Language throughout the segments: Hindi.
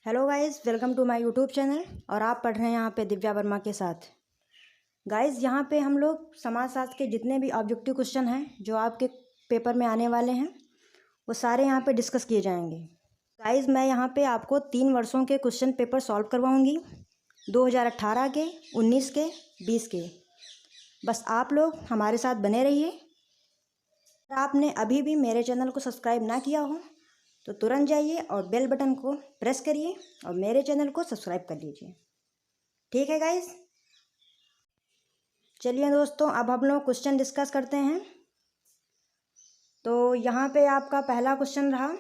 Hello guys, welcome to my YouTube channel. और आप पढ़ रहे हैं यहाँ पे दिव्या वर्मा के साथ। गाइस, यहाँ पे हम लोग समाजशास्त्र के जितने भी ऑब्जेक्टिव क्वेश्चन हैं जो आपके पेपर में आने वाले हैं वो सारे यहाँ पे डिस्कस किए जाएंगे। गाइस, मैं यहाँ पे आपको 3 वर्षों के क्वेश्चन पेपर सॉल्व करवाऊँगी, 2018 के, 19 के, 20 के। बस आप लोग हमारे साथ बने रहिए। अगर आपने अभी भी मेरे चैनल को सब्सक्राइब ना किया हो तो तुरंत जाइए और बेल बटन को प्रेस करिए और मेरे चैनल को सब्सक्राइब कर लीजिए। ठीक है गाइस, चलिए दोस्तों, अब हम लोग क्वेश्चन डिस्कस करते हैं। तो यहाँ पे आपका पहला क्वेश्चन रहा,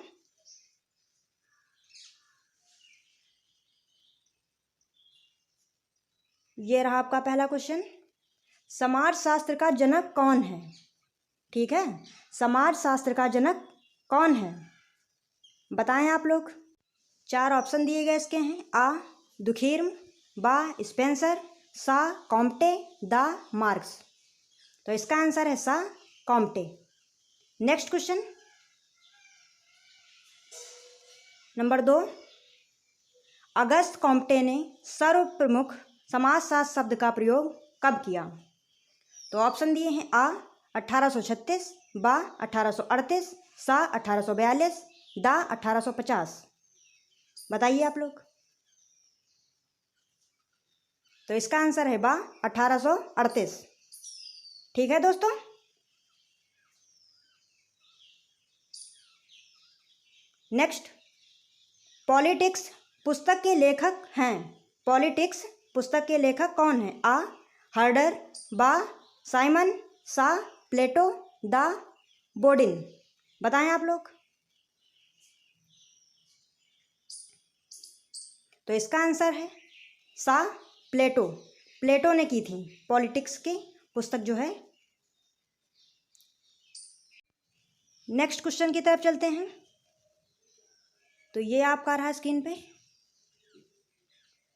ये रहा आपका पहला क्वेश्चन। समाज शास्त्र का जनक कौन है? ठीक है, समाज शास्त्र का जनक कौन है बताएं आप लोग। 4 ऑप्शन दिए गए इसके हैं। आ दुखीर्म, बा स्पेंसर, सा कॉम्टे, दा मार्क्स। तो इसका आंसर है सा कॉम्टे। नेक्स्ट क्वेश्चन नंबर 2, अगस्त कॉम्टे ने सर्वप्रमुख समाजशास्त्र शब्द का प्रयोग कब किया? तो ऑप्शन दिए हैं। आ 1836, बा 1838, सा 1842, दा 1850। बताइए आप लोग। तो इसका आंसर है बा 1838। ठीक है दोस्तों। नेक्स्ट, पॉलिटिक्स पुस्तक के लेखक हैं। पॉलिटिक्स पुस्तक के लेखक कौन है? आ हर्डर, बा साइमन, सा प्लेटो, दा बोडिन। बताएं आप लोग। तो इसका आंसर है सा प्लेटो। प्लेटो ने की थी पॉलिटिक्स की पुस्तक जो है। नेक्स्ट क्वेश्चन की तरफ चलते हैं। तो ये आपका रहा स्क्रीन पे,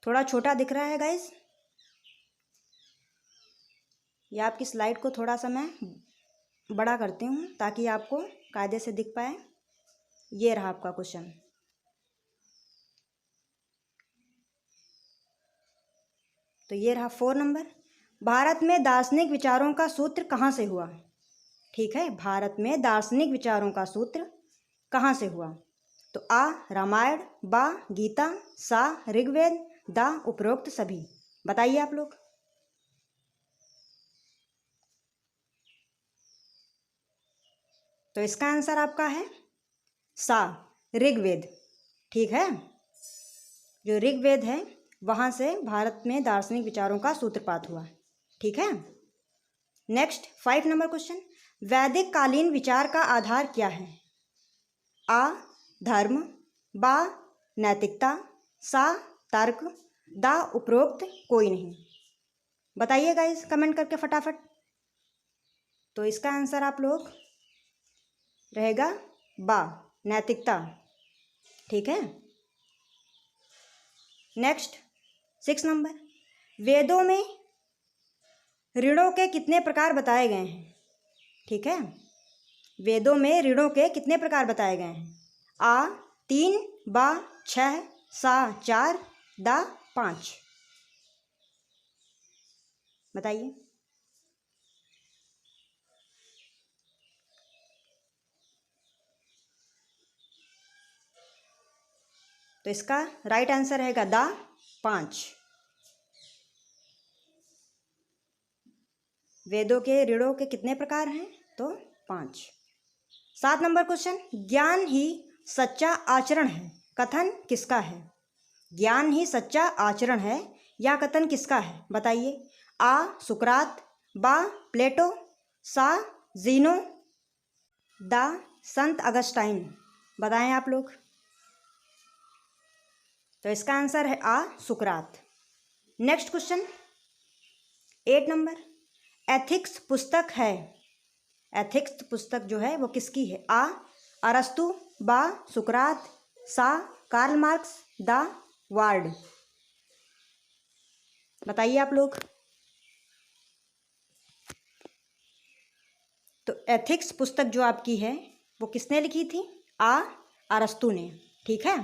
थोड़ा छोटा दिख रहा है गाइस। ये आपकी स्लाइड को थोड़ा सा मैं बड़ा करती हूँ ताकि आपको कायदे से दिख पाए। ये रहा आपका क्वेश्चन। तो ये रहा 4 नंबर। भारत में दार्शनिक विचारों का सूत्र कहाँ से हुआ? ठीक है, भारत में दार्शनिक विचारों का सूत्र कहाँ से हुआ? तो आ रामायण, बा गीता, सा ऋग्वेद, दा उपरोक्त सभी। बताइए आप लोग। तो इसका आंसर आपका है सा ऋग्वेद। ठीक है, जो ऋग्वेद है वहाँ से भारत में दार्शनिक विचारों का सूत्रपात हुआ। ठीक है। नेक्स्ट 5 नंबर क्वेश्चन, वैदिक कालीन विचार का आधार क्या है? आ धर्म, बा नैतिकता, सा तर्क, दा उपरोक्त कोई नहीं। बताइए गाइस कमेंट करके फटाफट। तो इसका आंसर आप लोग रहेगा बा नैतिकता। ठीक है। नेक्स्ट 6 नंबर, वेदों में ऋणों के कितने प्रकार बताए गए हैं? ठीक है, वेदों में ऋणों के कितने प्रकार बताए गए हैं? आ 3, बा 6, सा 4, दा 5। बताइए। तो इसका राइट आंसर रहेगा दा 5। वेदों के ऋणों के कितने प्रकार हैं? तो 5। 7 नंबर क्वेश्चन, ज्ञान ही सच्चा आचरण है, कथन किसका है? ज्ञान ही सच्चा आचरण है या कथन किसका है? बताइए। आ सुकरात, बा प्लेटो, सा जीनो, दा संत अगस्टाइन। बताएं आप लोग। तो इसका आंसर है आ सुकरात। नेक्स्ट क्वेश्चन 8 नंबर, एथिक्स पुस्तक है, एथिक्स पुस्तक जो है वो किसकी है? आ अरस्तु, बा सुकरात, सा कार्ल मार्क्स, दा वार्ड। बताइए आप लोग। तो एथिक्स पुस्तक जो आपकी है वो किसने लिखी थी? आ अरस्तु ने। ठीक है।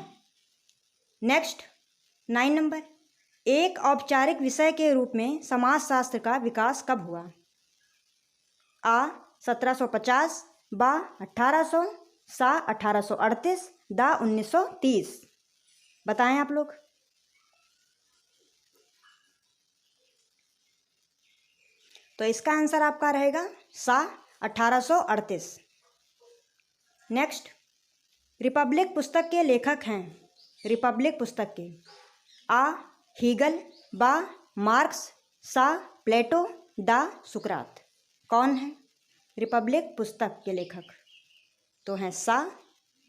नेक्स्ट 9 नंबर, एक औपचारिक विषय के रूप में समाजशास्त्र का विकास कब हुआ? आ 1750, बा 1800, सा 1838, दा 1930। बताएं आप लोग। तो इसका आंसर आपका रहेगा सा 1838। नेक्स्ट, रिपब्लिक पुस्तक के लेखक हैं, रिपब्लिक पुस्तक के आ हीगल, बा मार्क्स, सा प्लेटो, डा सुकरात। कौन है रिपब्लिक पुस्तक के लेखक? तो हैं सा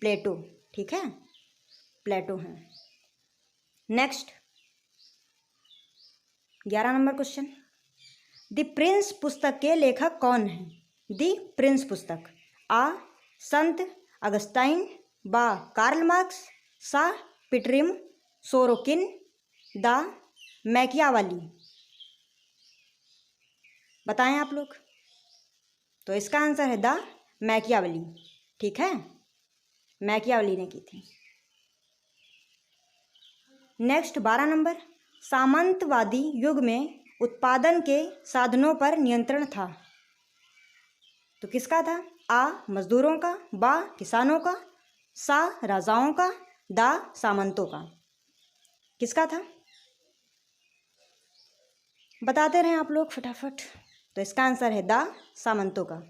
प्लेटो। ठीक है, प्लेटो हैं। Next 11 number question, the Prince पुस्तक के लेखक कौन हैं? द प्रिंस पुस्तक आ संत अगस्टाइन, बा कार्ल मार्क्स, सा पिटरिम सोरोकिन, दा मैकियावली। बताएं आप लोग। तो इसका आंसर है दा मैकियावली। ठीक है, मैकियावली ने की थी। नेक्स्ट 12 नंबर, सामंतवादी युग में उत्पादन के साधनों पर नियंत्रण था। तो किसका था? आ मजदूरों का, बा किसानों का, सा राजाओं का, दा सामंतों का। किसका था? बताते रहें आप लोग फटाफट। तो इसका आंसर है दा सामंतों का।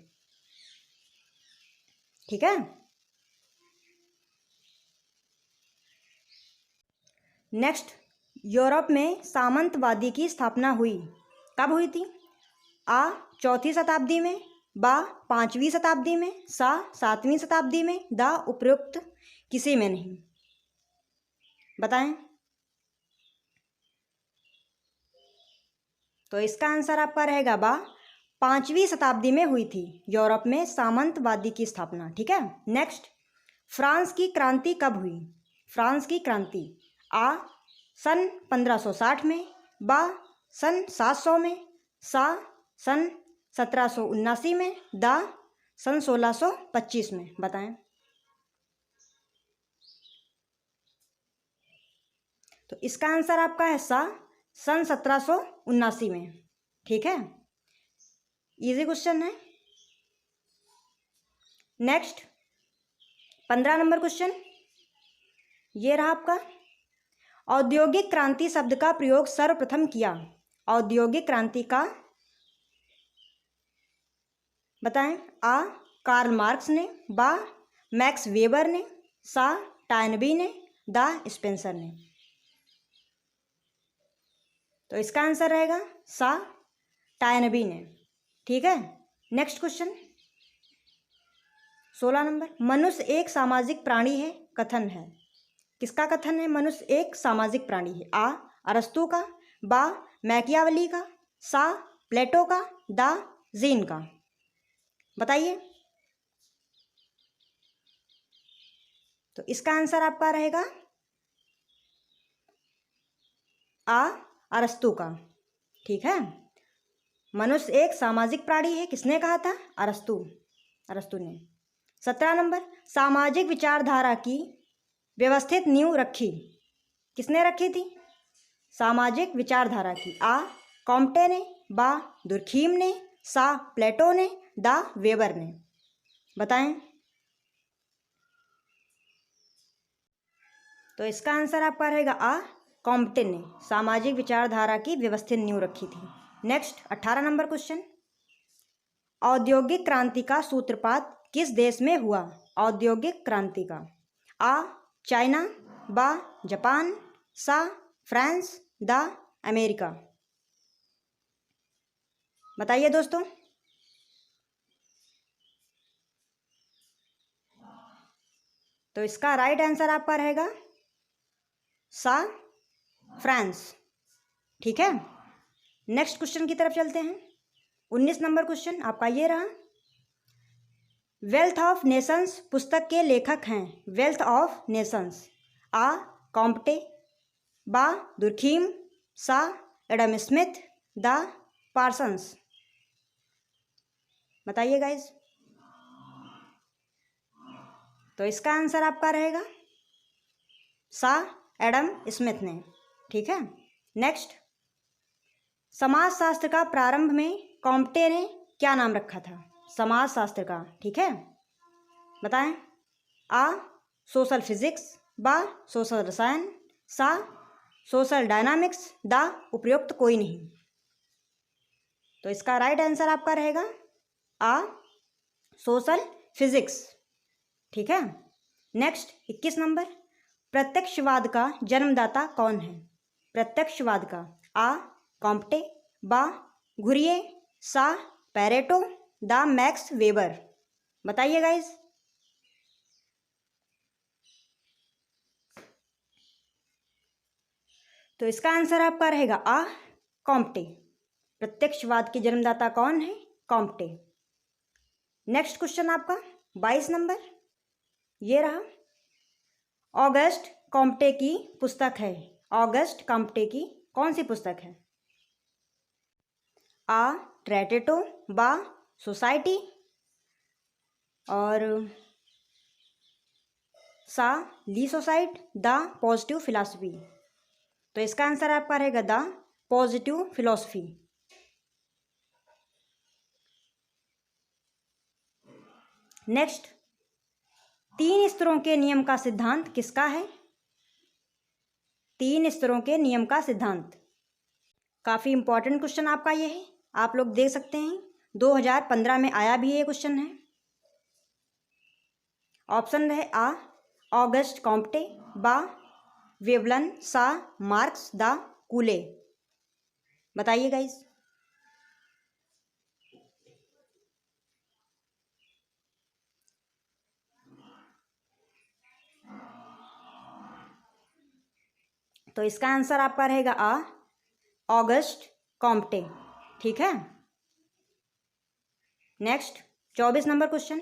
ठीक है। नेक्स्ट, यूरोप में सामंतवादी की स्थापना हुई, कब हुई थी? आ 4वीं शताब्दी में, बा 5वीं शताब्दी में, सा 7वीं शताब्दी में, दा उपरोक्त किसी में नहीं। बताएं। तो इसका आंसर आपका रहेगा बा 5वीं शताब्दी में हुई थी यूरोप में सामंतवादी की स्थापना। ठीक है। नेक्स्ट, फ्रांस की क्रांति कब हुई? फ्रांस की क्रांति आ सन 1560 में, बा सन 700 में, सा सन 1779 में, दा सन 1625 में। बताएं। तो इसका आंसर आपका है सा सन 1779 में। ठीक है, इजी क्वेश्चन है। नेक्स्ट 15 नंबर क्वेश्चन ये रहा आपका, औद्योगिक क्रांति शब्द का प्रयोग सर्वप्रथम किया। औद्योगिक क्रांति का बताएं। आ कार्ल मार्क्स ने, बा मैक्स वेबर ने, सा टायनबी ने, दा स्पेंसर ने। तो इसका आंसर रहेगा सा टायनबी ने। ठीक है। नेक्स्ट क्वेश्चन 16 नंबर, मनुष्य एक सामाजिक प्राणी है, कथन है। किसका कथन है? मनुष्य एक सामाजिक प्राणी है। आ अरस्तू का, बा मैकियावली का, सा प्लेटो का, दा जीन का। बताइए। तो इसका आंसर आपका रहेगा आ अरस्तू का। ठीक है, मनुष्य एक सामाजिक प्राणी है, किसने कहा था? अरस्तू, अरस्तू ने। 17 नंबर, सामाजिक विचारधारा की व्यवस्थित नींव रखी, किसने रखी थी? सामाजिक विचारधारा की आ कॉम्टे ने, बा दुर्खीम ने, सा प्लेटो ने, दा वेबर ने। बताएं। तो इसका आंसर आपका रहेगा आ कॉम्टे ने सामाजिक विचारधारा की व्यवस्थित नींव रखी थी। नेक्स्ट 18 नंबर क्वेश्चन, औद्योगिक क्रांति का सूत्रपात किस देश में हुआ? औद्योगिक क्रांति का आ चाइना, बा जापान, सा फ्रांस, दा अमेरिका। बताइए दोस्तों। तो इसका राइट आंसर आपका रहेगा सा फ्रांस। ठीक है। नेक्स्ट क्वेश्चन की तरफ चलते हैं। 19 नंबर क्वेश्चन आपका ये रहा, वेल्थ ऑफ नेशंस पुस्तक के लेखक हैं। वेल्थ ऑफ नेशंस आ कॉम्टे, बा दुर्खीम, सा एडम स्मिथ, दा पार्सन्स। बताइए गाइज। तो इसका आंसर आपका रहेगा सा एडम स्मिथ ने। ठीक है। नेक्स्ट, समाजशास्त्र का प्रारंभ में कॉम्टे ने क्या नाम रखा था? समाजशास्त्र का। ठीक है, बताएं। आ सोशल फिजिक्स, बा सोशल रसायन, सा सोशल डायनामिक्स, दा उपयुक्त कोई नहीं। तो इसका राइट आंसर आपका रहेगा आ सोशल फिजिक्स। ठीक है। नेक्स्ट 21 नंबर, प्रत्यक्षवाद का जन्मदाता कौन है? प्रत्यक्षवाद का। आ कॉम्टे, बा घुरिये, सा पैरेटो, दा मैक्स वेबर। बताइए गाइस। तो इसका आंसर आपका रहेगा आ कॉम्टे। प्रत्यक्षवाद के जन्मदाता कौन है? कॉम्टे। नेक्स्ट क्वेश्चन आपका 22 नंबर, ये रहा। ऑगस्ट कॉम्टे की पुस्तक है, ऑगस्ट कॉम्टे की कौन सी पुस्तक है? आ ट्रैटेटो, बा सोसाइटी, और सा ली सोसाइट, द पॉजिटिव फिलॉसफी। तो इसका आंसर आपका रहेगा द पॉजिटिव फिलॉसफी। नेक्स्ट, 3 स्तरों के नियम का सिद्धांत किसका है? 3 स्तरों के नियम का सिद्धांत। काफ़ी इंपॉर्टेंट क्वेश्चन आपका ये है, आप लोग देख सकते हैं 2015 में आया भी ये क्वेश्चन है। ऑप्शन रहे आ ऑगस्ट कॉम्टे, बा वेवलन, सा मार्क्स, दा कूले। बताइए गाइस। तो इसका आंसर आपका रहेगा आ ऑगस्ट कॉम्टे। ठीक है। नेक्स्ट 24 नंबर क्वेश्चन,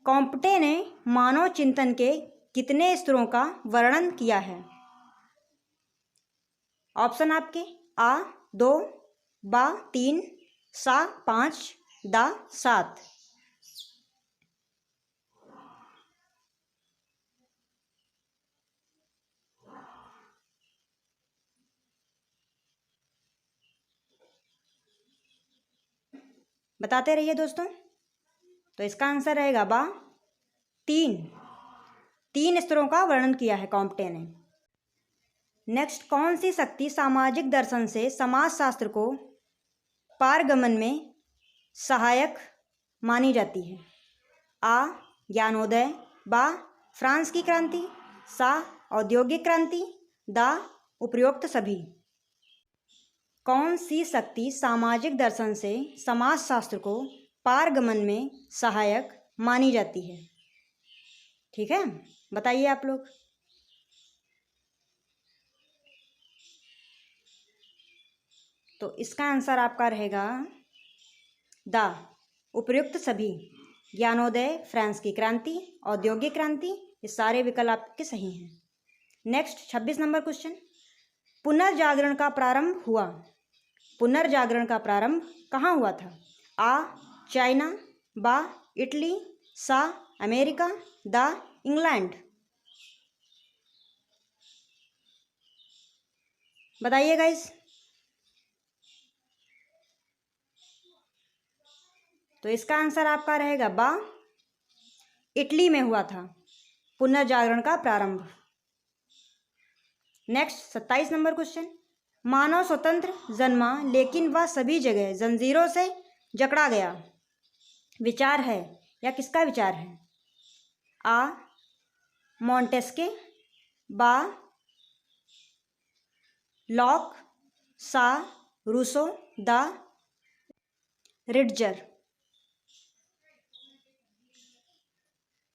कॉम्टे ने मानव चिंतन के कितने स्तरों का वर्णन किया है? ऑप्शन आपके आ 2, बा 3, सा 5, दा 7। बताते रहिए दोस्तों। तो इसका आंसर रहेगा बा 3 स्तरों का वर्णन किया है कॉम्टे ने। नेक्स्ट, कौन सी शक्ति सामाजिक दर्शन से समाजशास्त्र को पारगमन में सहायक मानी जाती है? आ ज्ञानोदय, बा फ्रांस की क्रांति, सा औद्योगिक क्रांति, दा उपरोक्त सभी। कौन सी शक्ति सामाजिक दर्शन से समाजशास्त्र को पारगमन में सहायक मानी जाती है? ठीक है, बताइए आप लोग। तो इसका आंसर आपका रहेगा दा उपयुक्त सभी। ज्ञानोदय, फ्रांस की क्रांति, औद्योगिक क्रांति, ये सारे विकल्प आपके सही हैं। नेक्स्ट 26 नंबर क्वेश्चन, पुनर्जागरण का प्रारंभ हुआ, पुनर्जागरण का प्रारंभ कहाँ हुआ था? आ चाइना, बा इटली, सा अमेरिका, दा इंग्लैंड। बताइए गाइस। तो इसका आंसर आपका रहेगा बा इटली में हुआ था पुनर्जागरण का प्रारंभ। नेक्स्ट 27 नंबर क्वेश्चन, मानव स्वतंत्र जन्मा लेकिन वह सभी जगह जंजीरों से जकड़ा गया, विचार है या किसका विचार है? आ मॉन्टेस्के, बा लॉक, सा रूसो, दा रिडजर।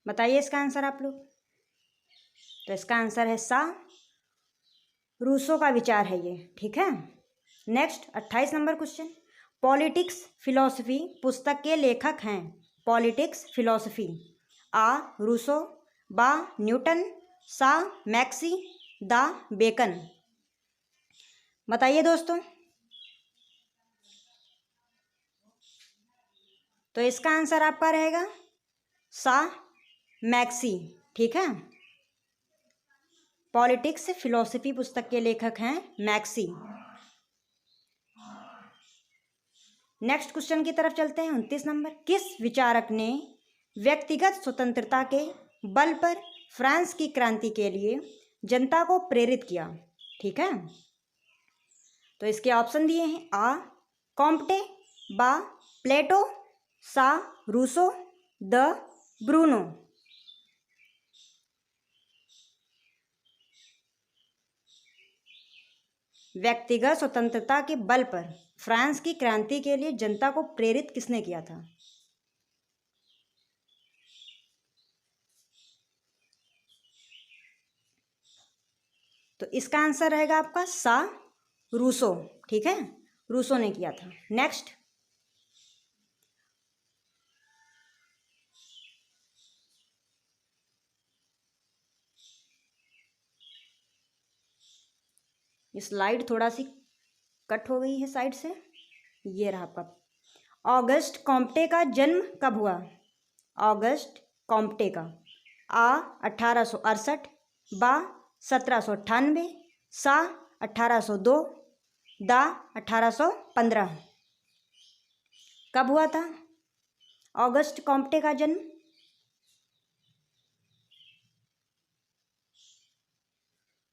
बताइए इसका आंसर आप लोग। तो इसका आंसर है सा रूसो का विचार है ये। ठीक है। Next 28 number question, politics philosophy पुस्तक के लेखक हैं? पॉलिटिक्स फिलॉसफी, आ रूसो, बा न्यूटन, सा मैक्सी, दा बेकन। बताइए दोस्तों। तो इसका आंसर आपका रहेगा सा मैक्सी। ठीक है। पॉलिटिक्स फिलॉसफी पुस्तक के लेखक हैं मैक्सी। नेक्स्ट क्वेश्चन की तरफ चलते हैं। 29 नंबर, किस विचारक ने व्यक्तिगत स्वतंत्रता के बल पर फ्रांस की क्रांति के लिए जनता को प्रेरित किया? ठीक है, तो इसके ऑप्शन दिए हैं। आ कॉम्टे, बा प्लेटो, सा रूसो, द ब्रूनो। व्यक्तिगत स्वतंत्रता के बल पर फ्रांस की क्रांति के लिए जनता को प्रेरित किसने किया था? तो इसका आंसर रहेगा आपका सा रूसो। ठीक है, रूसो ने किया था। नेक्स्ट, स्लाइड थोड़ा सी कट हो गई है साइड से। ये रहा आपका। ऑगस्ट कॉम्टे का जन्म कब हुआ? ऑगस्ट कॉम्टे का। आ 1868, बा 1798, सा 1802, दा 1815। कब हुआ था ऑगस्ट कॉम्टे का जन्म?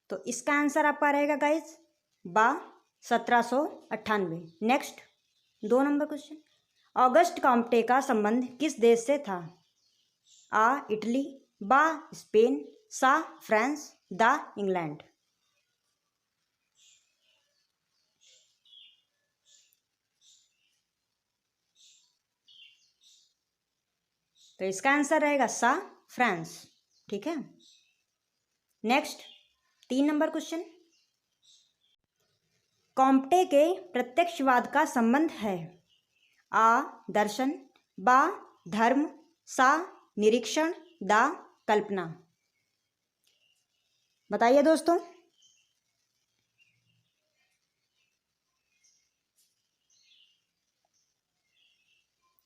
तो इसका आंसर आपका रहेगा गाइस बा 1798। Next 2 number question, August Comte का संबंध किस देश से था? आ इटली, बा स्पेन, सा फ्रांस, दा इंग्लैंड। तो इसका आंसर रहेगा सा फ्रांस। ठीक है, नेक्स्ट 3 नंबर क्वेश्चन, कॉम्टे के प्रत्यक्षवाद का संबंध है? आ दर्शन, बा धर्म, सा निरीक्षण, दा कल्पना। बताइए दोस्तों।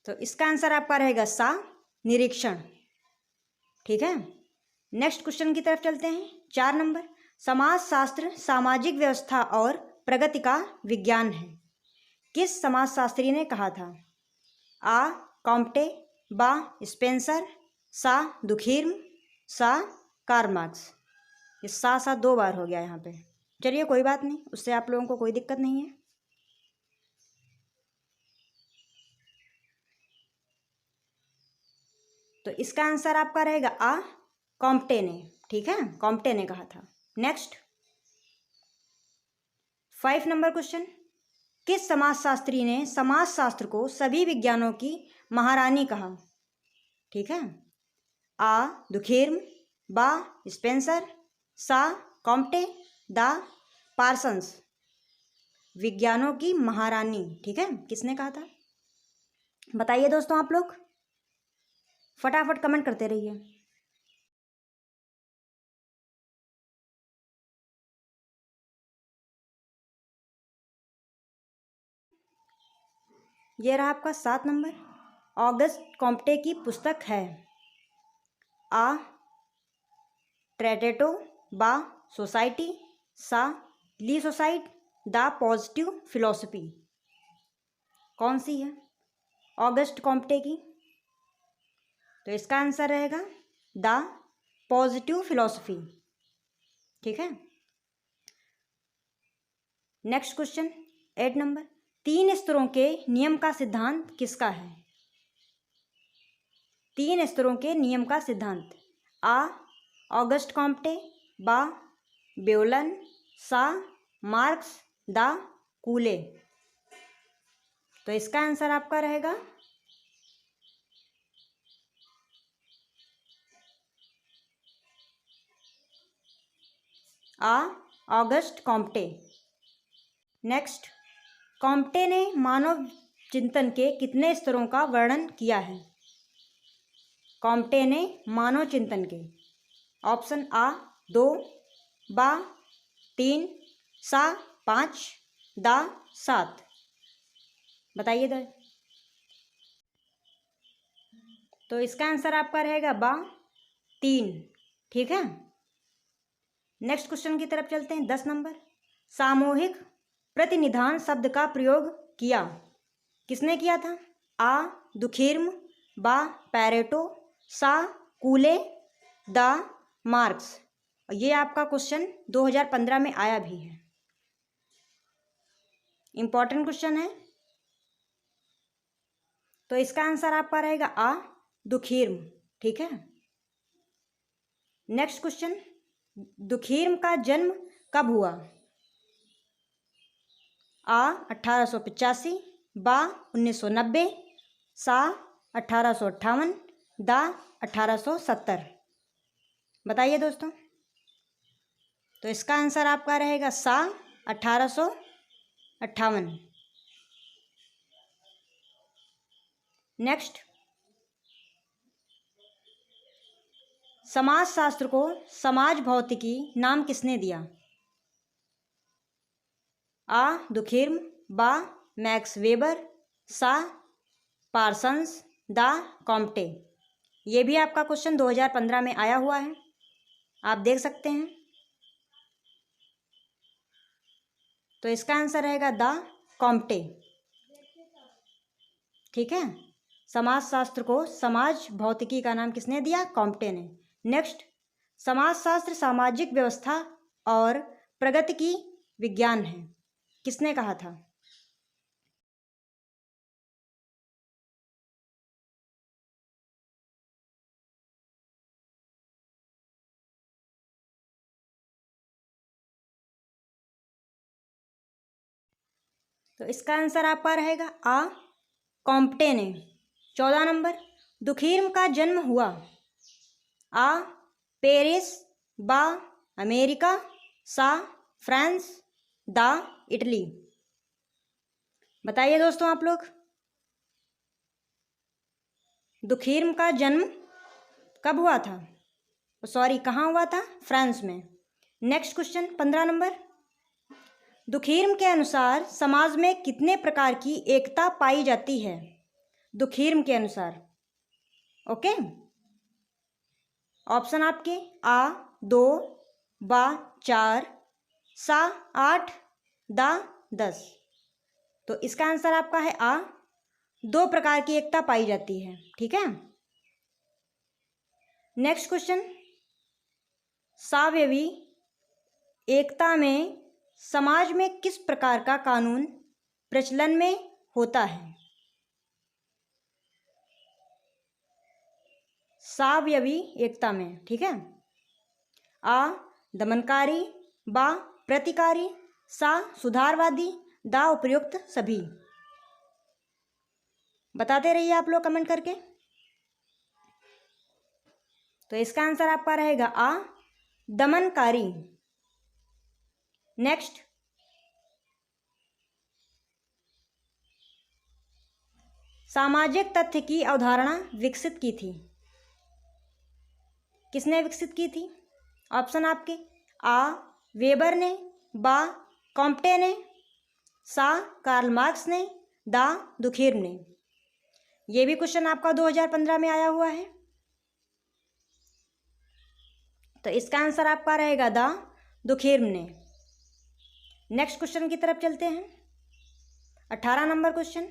तो इसका आंसर आपका रहेगा सा निरीक्षण। ठीक है, नेक्स्ट क्वेश्चन की तरफ चलते हैं। 4 नंबर, समाजशास्त्र सामाजिक व्यवस्था और प्रगति का विज्ञान है, किस समाजशास्त्री ने कहा था? आ कॉम्टे, बा स्पेंसर, सा दुखीर्म, सा कार्ल मार्क्स। ये सा 2 बार हो गया यहाँ पे। चलिए कोई बात नहीं, उससे आप लोगों को कोई दिक्कत नहीं है। तो इसका आंसर आपका रहेगा आ कॉम्टे ने। ठीक है, कॉम्टे ने कहा था। नेक्स्ट 5 नंबर क्वेश्चन, किस समाजशास्त्री ने समाजशास्त्र को सभी विज्ञानों की महारानी कहा? ठीक है, आ दुखीर्म, बा स्पेंसर, सा कॉम्टे, दा पार्सन्स। विज्ञानों की महारानी। ठीक है, किसने कहा था? बताइए दोस्तों, आप लोग फटाफट कमेंट करते रहिए। ये रहा आपका 7 नंबर, ऑगस्ट कॉम्टे की पुस्तक है? आ ट्रेटेटो, बा सोसाइटी, सा ली सोसाइट, द पॉजिटिव फिलॉसफी। कौन सी है ऑगस्ट कॉम्टे की? तो इसका आंसर रहेगा द पॉजिटिव फिलॉसफी। ठीक है, नेक्स्ट क्वेश्चन 8 नंबर, 3 स्तरों के नियम का सिद्धांत किसका है? 3 स्तरों के नियम का सिद्धांत। आ ऑगस्ट कॉम्टे, बा ब्योलन, सा मार्क्स, दा कूले। तो इसका आंसर आपका रहेगा आ ऑगस्ट कॉम्टे। नेक्स्ट, कॉम्टे ने मानव चिंतन के कितने स्तरों का वर्णन किया है? कॉम्टे ने मानव चिंतन के ऑप्शन आ 2, बा 3, सा 5, दा 7। बताइए दर। तो इसका आंसर आपका रहेगा बा 3। ठीक है, नेक्स्ट क्वेश्चन की तरफ चलते हैं। 10 नंबर, सामूहिक प्रतिनिधान शब्द का प्रयोग किया, किसने किया था? आ दुखिर्म, बा पैरेटो, सा कूले, दा मार्क्स। ये आपका क्वेश्चन 2015 में आया भी है, इंपॉर्टेंट क्वेश्चन है। तो इसका आंसर आपका रहेगा आ दुखिर्म। ठीक है। नेक्स्ट क्वेश्चन, दुखिर्म का जन्म कब हुआ? आ 1885, बा 1990, सा 1858, दा 1870। बताइए दोस्तों। तो इसका आंसर आपका रहेगा सा 1858। नेक्स्ट, समाजशास्त्र को समाज भौतिकी नाम किसने दिया? आ दुखिर्म, बा मैक्स वेबर, सा पार्सन्स, दा कॉम्टे। ये भी आपका क्वेश्चन 2015 में आया हुआ है, आप देख सकते हैं। तो इसका आंसर रहेगा दा कॉम्टे। ठीक है। समाजशास्त्र को समाज भौतिकी का नाम किसने दिया? कॉम्टे ने। नेक्स्ट, समाजशास्त्र सामाजिक व्यवस्था और प्रगति की विज्ञान है, किसने कहा था? तो इसका आंसर आपका रहेगा आ कॉम्टे ने। 14 नंबर, दुखिर्म का जन्म हुआ आ पेरिस, बा अमेरिका, सा फ्रांस, दा इटली। बताइए दोस्तों आप लोग, दुखिर्म का जन्म कब हुआ था? सॉरी, कहाँ हुआ था? फ्रांस में। नेक्स्ट क्वेश्चन 15 नंबर, दुखिर्म के अनुसार समाज में कितने प्रकार की एकता पाई जाती है? दुखिर्म के अनुसार। ओके, ऑप्शन आपके आ 2, बा 4, सा 8, दा 10। तो इसका आंसर आपका है आ 2 प्रकार की एकता पाई जाती है। ठीक है। नेक्स्ट क्वेश्चन, सावयवी एकता में समाज में किस प्रकार का कानून प्रचलन में होता है? सावयवी एकता में। ठीक है। आ दमनकारी, बा प्रतिकारी, सा सुधारवादी, दा उपयुक्त सभी। बताते रहिए आप लोग कमेंट करके। तो इसका आंसर आपका रहेगा आ दमनकारी। नेक्स्ट, सामाजिक तथ्य की अवधारणा विकसित की थी, किसने विकसित की थी? ऑप्शन आपके आ वेबर ने, बा कॉम्टे ने, सा कार्ल मार्क्स ने, दा दुखिर्म ने। यह भी क्वेश्चन आपका 2015 में आया हुआ है। तो इसका आंसर आपका रहेगा दा दुखिर्म ने। नेक्स्ट क्वेश्चन की तरफ चलते हैं। 18 नंबर क्वेश्चन,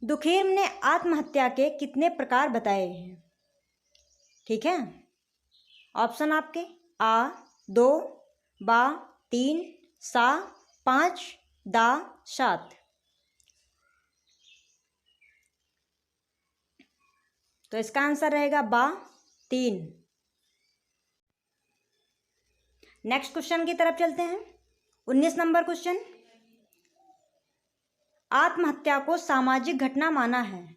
दुखिर्म ने आत्महत्या के कितने प्रकार बताए हैं? ठीक है। ऑप्शन आपके आ 2, बा 3, सा 5, दा 7। तो इसका आंसर रहेगा बा 3। नेक्स्ट क्वेश्चन की तरफ चलते हैं। 19 नंबर क्वेश्चन, आत्महत्या को सामाजिक घटना माना है।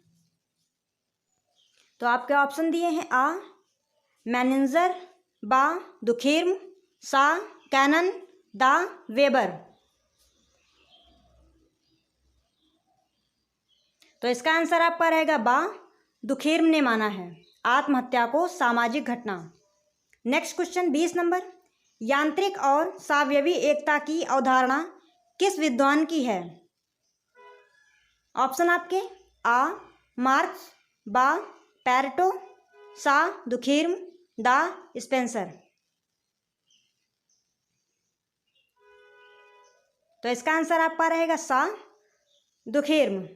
तो आपके ऑप्शन दिए हैं आ मैनेंजर, बा दुखिर्म, सा कैनन, दा वेबर। तो इसका आंसर आपका रहेगा बा दुखिर्म ने माना है आत्महत्या को सामाजिक घटना। नेक्स्ट क्वेश्चन 20 नंबर, यांत्रिक और सावयवी एकता की अवधारणा किस विद्वान की है? ऑप्शन आपके आ मार्क्स, बा पैरेटो, सा दुखिर्म, दा स्पेंसर। तो इसका आंसर आपका रहेगा सा दुखेर्म।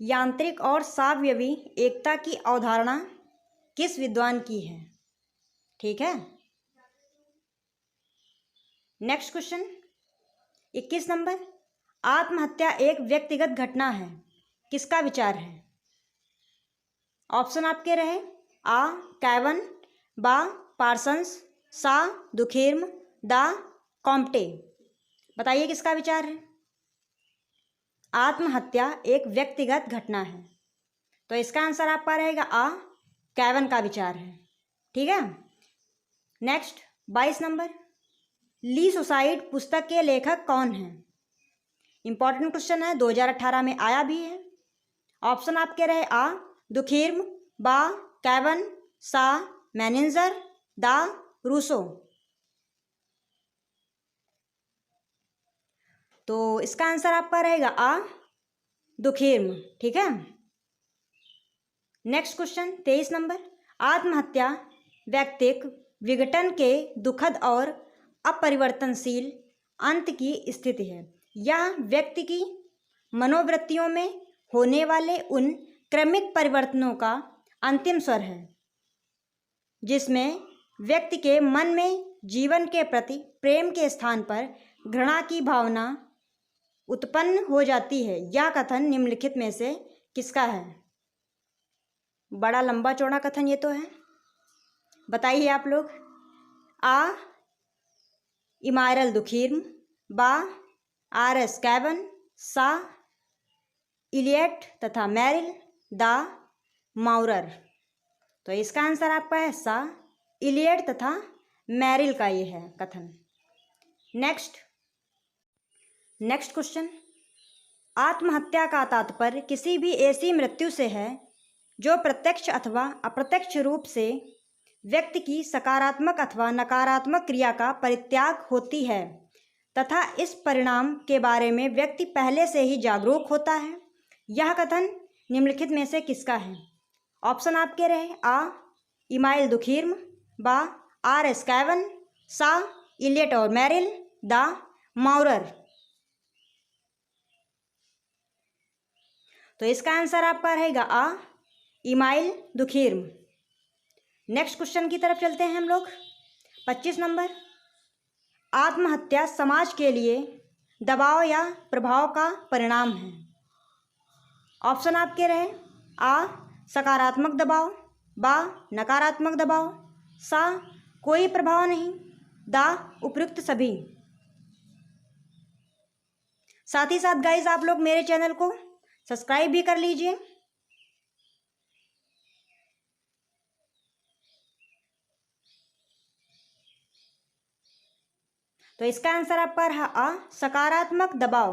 यांत्रिक और सावयवी एकता की अवधारणा किस विद्वान की है? ठीक है। नेक्स्ट क्वेश्चन 21 नंबर, आत्महत्या एक व्यक्तिगत घटना है, किसका विचार है? ऑप्शन आपके रहे आ कैवन, बा पार्सन्स, सा दुखेर्म, दा कॉम्टे। बताइए किसका विचार है? आत्महत्या एक व्यक्तिगत घटना है, तो इसका आंसर आपका रहेगा आ कैवन का विचार है। ठीक है। नेक्स्ट 22 नंबर, ली सुसाइड पुस्तक के लेखक कौन है? इंपॉर्टेंट क्वेश्चन है, 2018 में आया भी है। ऑप्शन आपके रहे आ दुखेर्म, बा कैवन, सा मैनेंजर, दा रूसो। तो इसका आंसर आपका रहेगा आ दुखेर्म। ठीक है। नेक्स्ट क्वेश्चन 23 नंबर, आत्महत्या व्यक्तिक विघटन के दुखद और अपरिवर्तनशील अंत की स्थिति है। यह व्यक्ति की मनोवृत्तियों में होने वाले उन क्रमिक परिवर्तनों का अंतिम स्वर है जिसमें व्यक्ति के मन में जीवन के प्रति प्रेम के स्थान पर घृणा की भावना उत्पन्न हो जाती है। यह कथन निम्नलिखित में से किसका है? बड़ा लंबा चौड़ा कथन ये तो है, बताइए आप लोग। आ इमारल दुखीर्म, बा आर एस कैवन, सा इलियट तथा मैरिल, दा माउरर। तो इसका आंसर आपका है सा इलियट तथा मैरिल का ये है कथन। नेक्स्ट क्वेश्चन, आत्महत्या का तात्पर्य किसी भी ऐसी मृत्यु से है जो प्रत्यक्ष अथवा अप्रत्यक्ष रूप से व्यक्ति की सकारात्मक अथवा नकारात्मक क्रिया का परित्याग होती है तथा इस परिणाम के बारे में व्यक्ति पहले से ही जागरूक होता है। यह कथन निम्नलिखित में से किसका है? ऑप्शन आपके रहे आ इमाइल दुखीर्म, बा आर एस कैवन, सा इलियट और मैरिल, दा माउरर। तो इसका आंसर आपका रहेगा आ इमाइल दुखीर्म। नेक्स्ट क्वेश्चन की तरफ चलते हैं हम लोग। 25 नंबर, आत्महत्या समाज के लिए दबाव या प्रभाव का परिणाम है। ऑप्शन आपके रहे आ सकारात्मक दबाव, बा नकारात्मक दबाव, सा कोई प्रभाव नहीं, दा उपयुक्त सभी। साथ ही साथ गाइस आप लोग मेरे चैनल को सब्सक्राइब भी कर लीजिए। तो इसका आंसर आपका रहा आ सकारात्मक दबाव।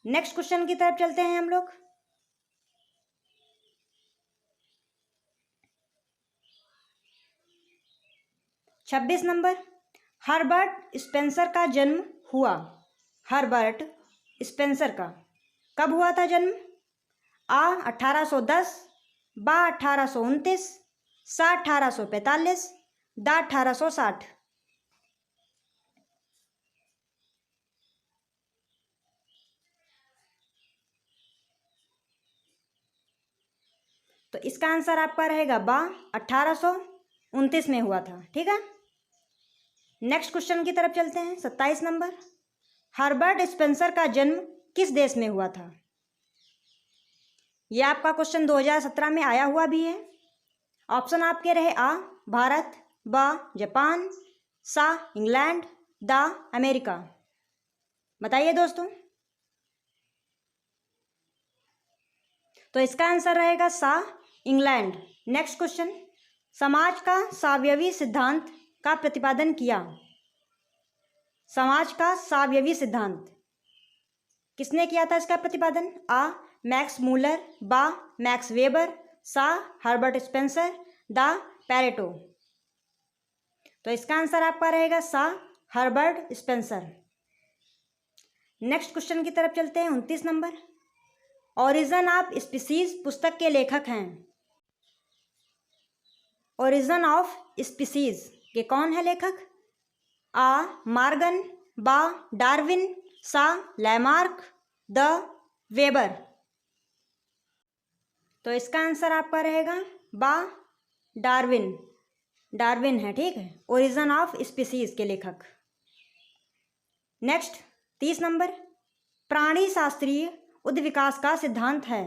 नेक्स्ट क्वेश्चन की तरफ चलते हैं हम लोग। छब्बीस नंबर, हर्बर्ट स्पेंसर का जन्म हुआ। हर्बर्ट स्पेंसर का कब हुआ था जन्म? आ 1810, बा 1829, सा 1845, दा 1860। तो इसका आंसर आपका रहेगा बा 1829 में हुआ था। ठीक है। नेक्स्ट क्वेश्चन की तरफ चलते हैं। 27 नंबर, हर्बर्ट स्पेंसर का जन्म किस देश में हुआ था? यह आपका क्वेश्चन 2017 में आया हुआ भी है। ऑप्शन आपके रहे आ भारत, बा जापान, सा इंग्लैंड, दा अमेरिका। बताइए दोस्तों। तो इसका आंसर रहेगा सा इंग्लैंड। नेक्स्ट क्वेश्चन, समाज का सावयवी सिद्धांत का प्रतिपादन किया। समाज का सावयवी सिद्धांत किसने किया था इसका प्रतिपादन? आ मैक्स मूलर, बा मैक्स वेबर, सा हर्बर्ट स्पेंसर, दा पैरेटो। तो इसका आंसर आपका रहेगा सा हर्बर्ट स्पेंसर। नेक्स्ट क्वेश्चन की तरफ चलते हैं। 29 नंबर, ओरिजिन ऑफ स्पीसीज पुस्तक के लेखक हैं। ओरिजिन ऑफ स्पीसीज के कौन है लेखक? आ मार्गन, बा डार्विन, सा लैमार्क, द वेबर। तो इसका आंसर आपका रहेगा बा डार्विन। डार्विन है, ठीक है, ओरिजिन ऑफ स्पीसीज के लेखक। नेक्स्ट 30 नंबर, प्राणी शास्त्रीय उद्विकास का सिद्धांत है।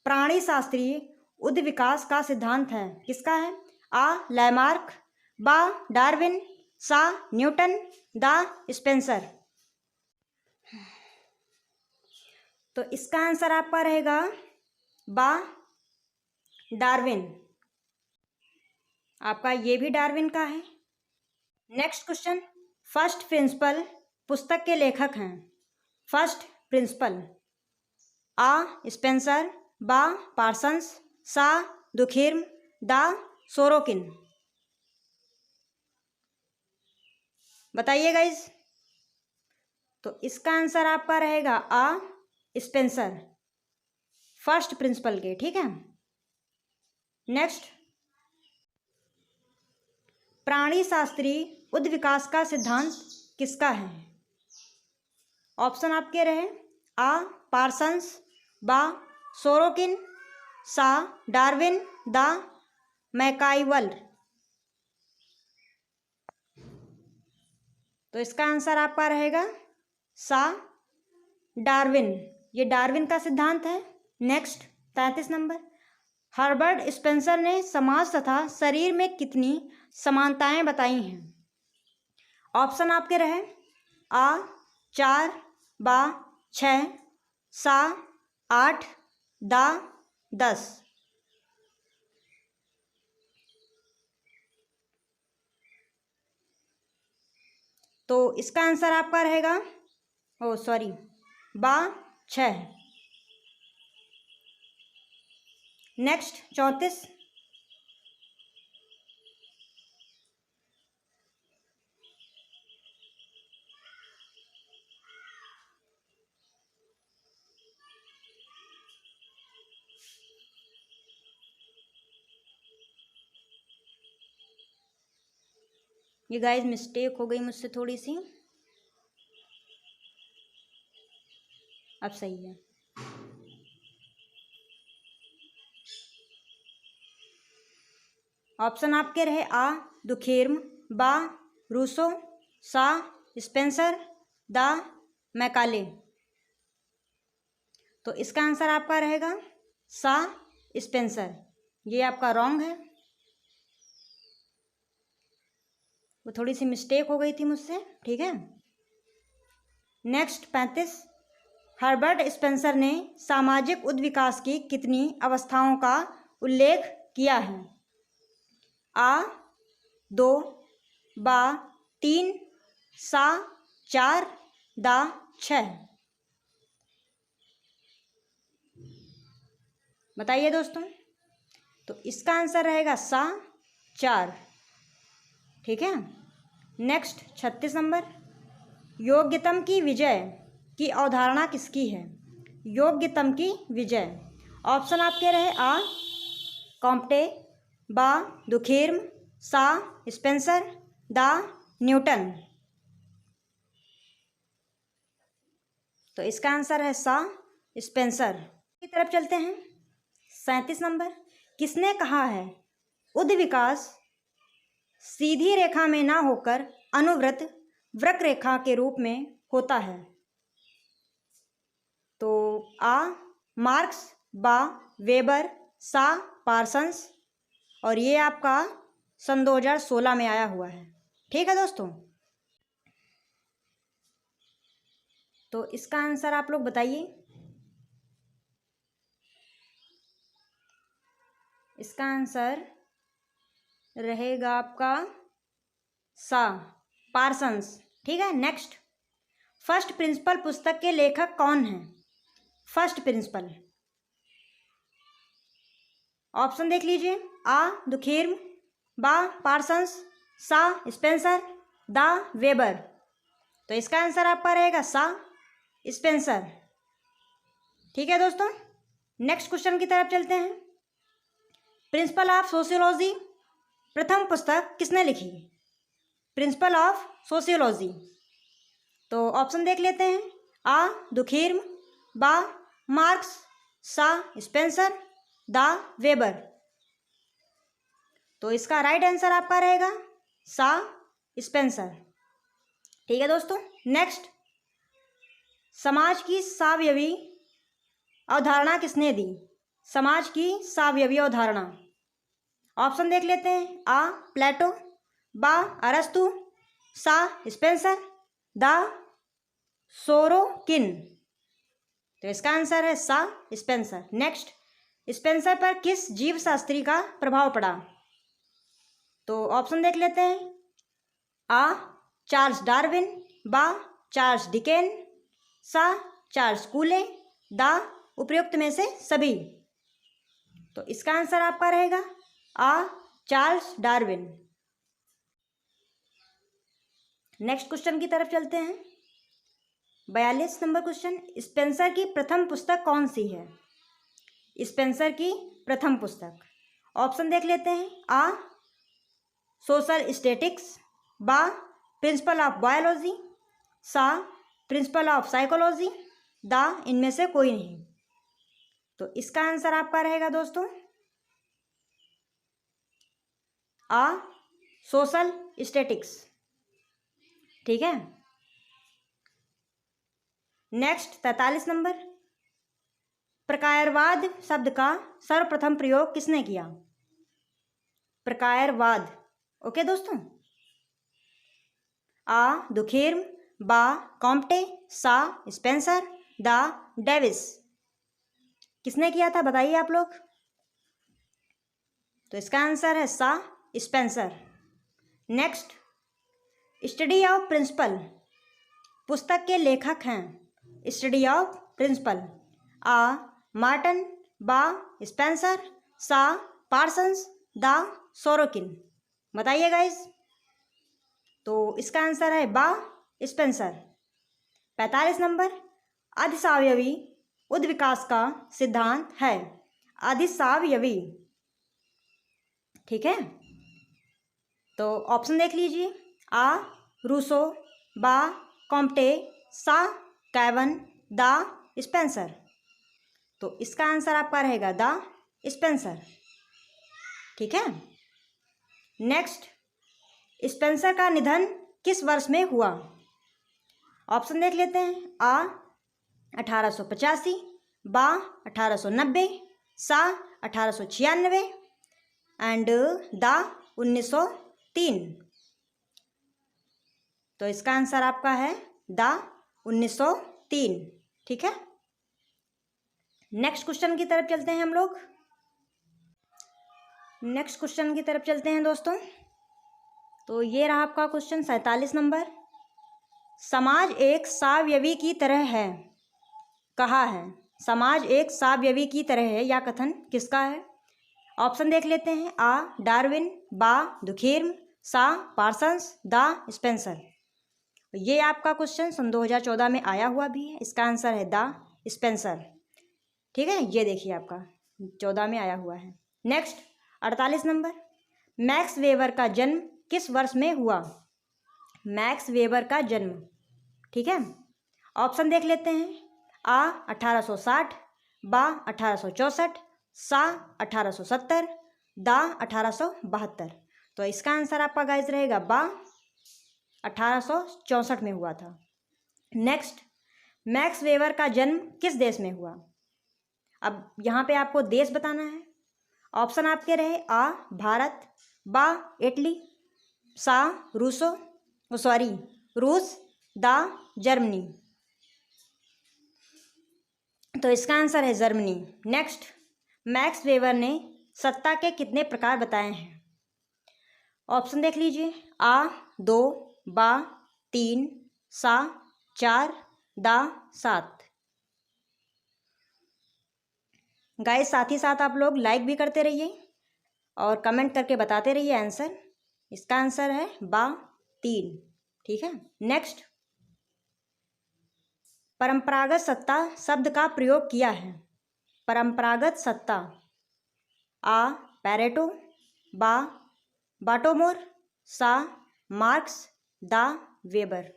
प्राणी शास्त्रीय उद्विकास का सिद्धांत है, किसका है? आ लैमार्क, बा डार्विन, सा न्यूटन, दा स्पेंसर। तो इसका आंसर आपका रहेगा बा डार्विन। आपका ये भी डार्विन का है। नेक्स्ट क्वेश्चन, फर्स्ट प्रिंसिपल पुस्तक के लेखक हैं। फर्स्ट प्रिंसिपल, आ स्पेंसर, बा पार्सन्स, सा दुखिर्म, दा सोरोकिन। बताइए गाइज। तो इसका आंसर आपका रहेगा आ स्पेंसर, फर्स्ट प्रिंसिपल के, ठीक है। नेक्स्ट, प्राणी शास्त्रीय उद्विकास का सिद्धांत किसका है? ऑप्शन आपके रहे आ पार्सन्स, बा सोरोकिन, सा डार्विन, दा मैकाइवल। तो इसका आंसर आपका रहेगा सा डार्विन। ये डार्विन का सिद्धांत है। नेक्स्ट 33 नंबर, हर्बर्ट स्पेंसर ने समाज तथा शरीर में कितनी समानताएं बताई हैं? ऑप्शन आपके रहे आ 4, बा 6, सा 8, दा 10। तो इसका आंसर आपका रहेगा बा 6। नेक्स्ट 34, ये गाइस मिस्टेक हो गई मुझसे थोड़ी सी, अब सही है। ऑप्शन आपके रहे आ दुखिर्म, बा रूसो, सा स्पेंसर, दा मैकाले। तो इसका आंसर आपका रहेगा सा स्पेंसर। ये आपका रॉन्ग है, वो थोड़ी सी मिस्टेक हो गई थी मुझसे, ठीक है। नेक्स्ट 35, हर्बर्ट स्पेंसर ने सामाजिक उद्विकास की कितनी अवस्थाओं का उल्लेख किया है? आ 2, बा 3, सा 4, दा 6। बताइए दोस्तों। तो इसका आंसर रहेगा सा 4, ठीक है। नेक्स्ट 36 नंबर, योग्यतम की विजय की अवधारणा किसकी है? योग्यतम की विजय। ऑप्शन आपके रहे आ कॉम्टे, बा दुखिर्म, सा स्पेंसर, दा न्यूटन। तो इसका आंसर है सा स्पेंसर। की तरफ चलते हैं। 37 नंबर, किसने कहा है उद्विकास सीधी रेखा में ना होकर अनुवृत्त वक्र रेखा के रूप में होता है? तो आ मार्क्स, बा वेबर, सा पार्सन्स, और ये आपका सन 2016 में आया हुआ है, ठीक है दोस्तों। तो इसका आंसर आप लोग बताइए। इसका आंसर रहेगा आपका सा पार्सन्स, ठीक है। नेक्स्ट, फर्स्ट प्रिंसिपल पुस्तक के लेखक कौन हैं? फर्स्ट प्रिंसिपल, ऑप्शन देख लीजिए आ दुखिर्म, बा पार्सन्स, सा स्पेंसर, दा वेबर। तो इसका आंसर आपका रहेगा सा स्पेंसर, ठीक है दोस्तों। नेक्स्ट क्वेश्चन की तरफ चलते हैं। प्रिंसिपल ऑफ सोशियोलॉजी प्रथम पुस्तक किसने लिखी? Principle of sociology. तो ऑप्शन देख लेते हैं। आ दुखीर्म, बा मार्क्स, सा स्पेंसर, दा वेबर। तो इसका राइट आंसर आपका रहेगा सा स्पेंसर। ठीक है दोस्तों। नेक्स्ट, समाज की सावयवी अवधारणा किसने दी? समाज की सावयवी अवधारणा। ऑप्शन देख लेते हैं। आ प्लेटो, बा अरस्तु, सा स्पेंसर, दा सोरोकिन। तो इसका आंसर है सा स्पेंसर। नेक्स्ट, स्पेंसर पर किस जीव शास्त्री का प्रभाव पड़ा? तो ऑप्शन देख लेते हैं। आ चार्ल्स डार्विन, बा चार्ल्स डिकेन, सा चार्ल्स कूले, दा उपयुक्त में से सभी। तो इसका आंसर आपका रहेगा आ चार्ल्स डार्विन। नेक्स्ट क्वेश्चन की तरफ चलते हैं। 42 नंबर क्वेश्चन, स्पेंसर की प्रथम पुस्तक कौन सी है? स्पेंसर की प्रथम पुस्तक। ऑप्शन देख लेते हैं। आ सोशल स्टैटिक्स, बा प्रिंसिपल ऑफ बायोलॉजी, सा प्रिंसिपल ऑफ साइकोलॉजी, दा इनमें से कोई नहीं। तो इसका आंसर आपका रहेगा दोस्तों आ सोशल स्टैटिक्स। ठीक है। नेक्स्ट 43 नंबर, प्रकारवाद शब्द का सर्वप्रथम प्रयोग किसने किया? प्रकारवाद। ओके दोस्तों। आ दुखीर्म, बा कॉम्टे, सा स्पेंसर, दा डेविस। किसने किया था बताइए आप लोग। तो इसका आंसर है सा Spencer. Next, study of principle पुस्तक के लेखक हैं। Study of principle. आ मार्टन, बा स्पेंसर, सा पार्सन्स, दा सोरोकिन। बताइए गाइस। तो इसका आंसर है बा स्पेंसर। 45 नंबर, अधिसावयवी उद्विकास का सिद्धांत है। अधिसावयवी। ठीक है। तो ऑप्शन देख लीजिए। आ रूसो, बा कॉम्टे, सा कैवन, दा स्पेंसर। तो इसका आंसर आपका रहेगा दा स्पेंसर। ठीक है। नेक्स्ट, स्पेंसर का निधन किस वर्ष में हुआ? ऑप्शन देख लेते हैं। आ 1885, बा 1890, सा 1896 एंड दा 1903। तो इसका आंसर आपका है दा 1903। ठीक है। नेक्स्ट क्वेश्चन की तरफ चलते हैं हम लोग। नेक्स्ट क्वेश्चन की तरफ चलते हैं दोस्तों। तो ये रहा आपका क्वेश्चन 47 नंबर, समाज एक सावयवी की तरह है कहा है? समाज एक सावयवी की तरह है, या कथन किसका है? ऑप्शन देख लेते हैं। आ डार्विन, बा दुखीर्म, सा पार्सन्स, दा स्पेंसर। ये आपका क्वेश्चन सन 2014 में आया हुआ भी है। इसका आंसर है दा स्पेंसर। ठीक है। ये देखिए आपका 14 में आया हुआ है। नेक्स्ट 48 नंबर, मैक्स वेबर का जन्म किस वर्ष में हुआ? मैक्स वेबर का जन्म। ठीक है। ऑप्शन देख लेते हैं। आ 1860, बा 1864, सा 1870, दा 1872। तो इसका आंसर आपका गाइस रहेगा बा 1864 में हुआ था। नेक्स्ट, मैक्स वेबर का जन्म किस देश में हुआ? अब यहाँ पे आपको देश बताना है। ऑप्शन आपके रहे। आ भारत, बा इटली, सा रूस, दा जर्मनी। तो इसका आंसर है जर्मनी। नेक्स्ट, मैक्स वेबर ने सत्ता के कितने प्रकार बताए हैं? ऑप्शन देख लीजिए। आ 2, बा 3, सा 4, दा 7। गाइस साथ ही साथ आप लोग लाइक भी करते रहिए और कमेंट करके बताते रहिए आंसर। इसका आंसर है बा 3। ठीक है। नेक्स्ट, परंपरागत सत्ता शब्द का प्रयोग किया है। परंपरागत सत्ता। आ पैरेटो, बा बाटोमोर, सा मार्क्स, द, वेबर।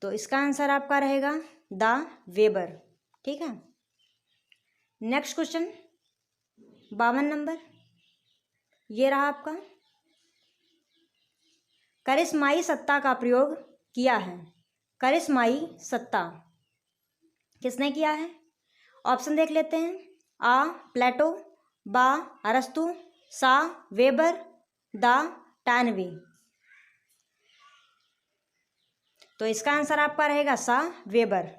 तो इसका आंसर आपका रहेगा द वेबर। ठीक है। नेक्स्ट क्वेश्चन 52 नंबर, ये रहा आपका। करिश्माई सत्ता का प्रयोग किया है। करिश्माई सत्ता किसने किया है? ऑप्शन देख लेते हैं। आ प्लेटो, बा अरस्तु, सा वेबर, दा टैनवी। तो इसका आंसर आपका रहेगा सा weber.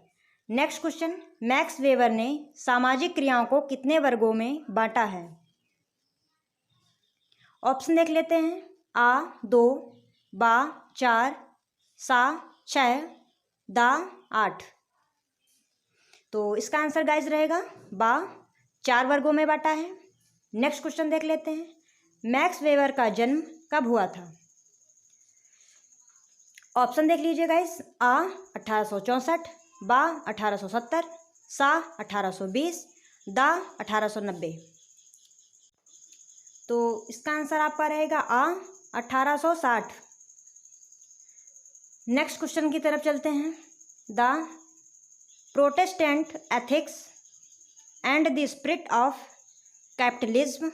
Next question, max weber ने सामाजिक क्रियाओं को कितने वर्गों में बांटा है? ऑप्शन देख लेते हैं। आ 2, बा 4, सा 6, दा 8। तो इसका आंसर गाइस रहेगा बा 4 वर्गों में बांटा है। नेक्स्ट क्वेश्चन देख लेते हैं। मैक्स वेबर का जन्म कब हुआ था? ऑप्शन देख लीजिए गाइस। आ 1864, बा 1870, सा 1820, दा 1890। तो इसका आंसर आपका रहेगा आ 1860। नेक्स्ट क्वेश्चन की तरफ चलते हैं। The Protestant ethics and the spirit of capitalism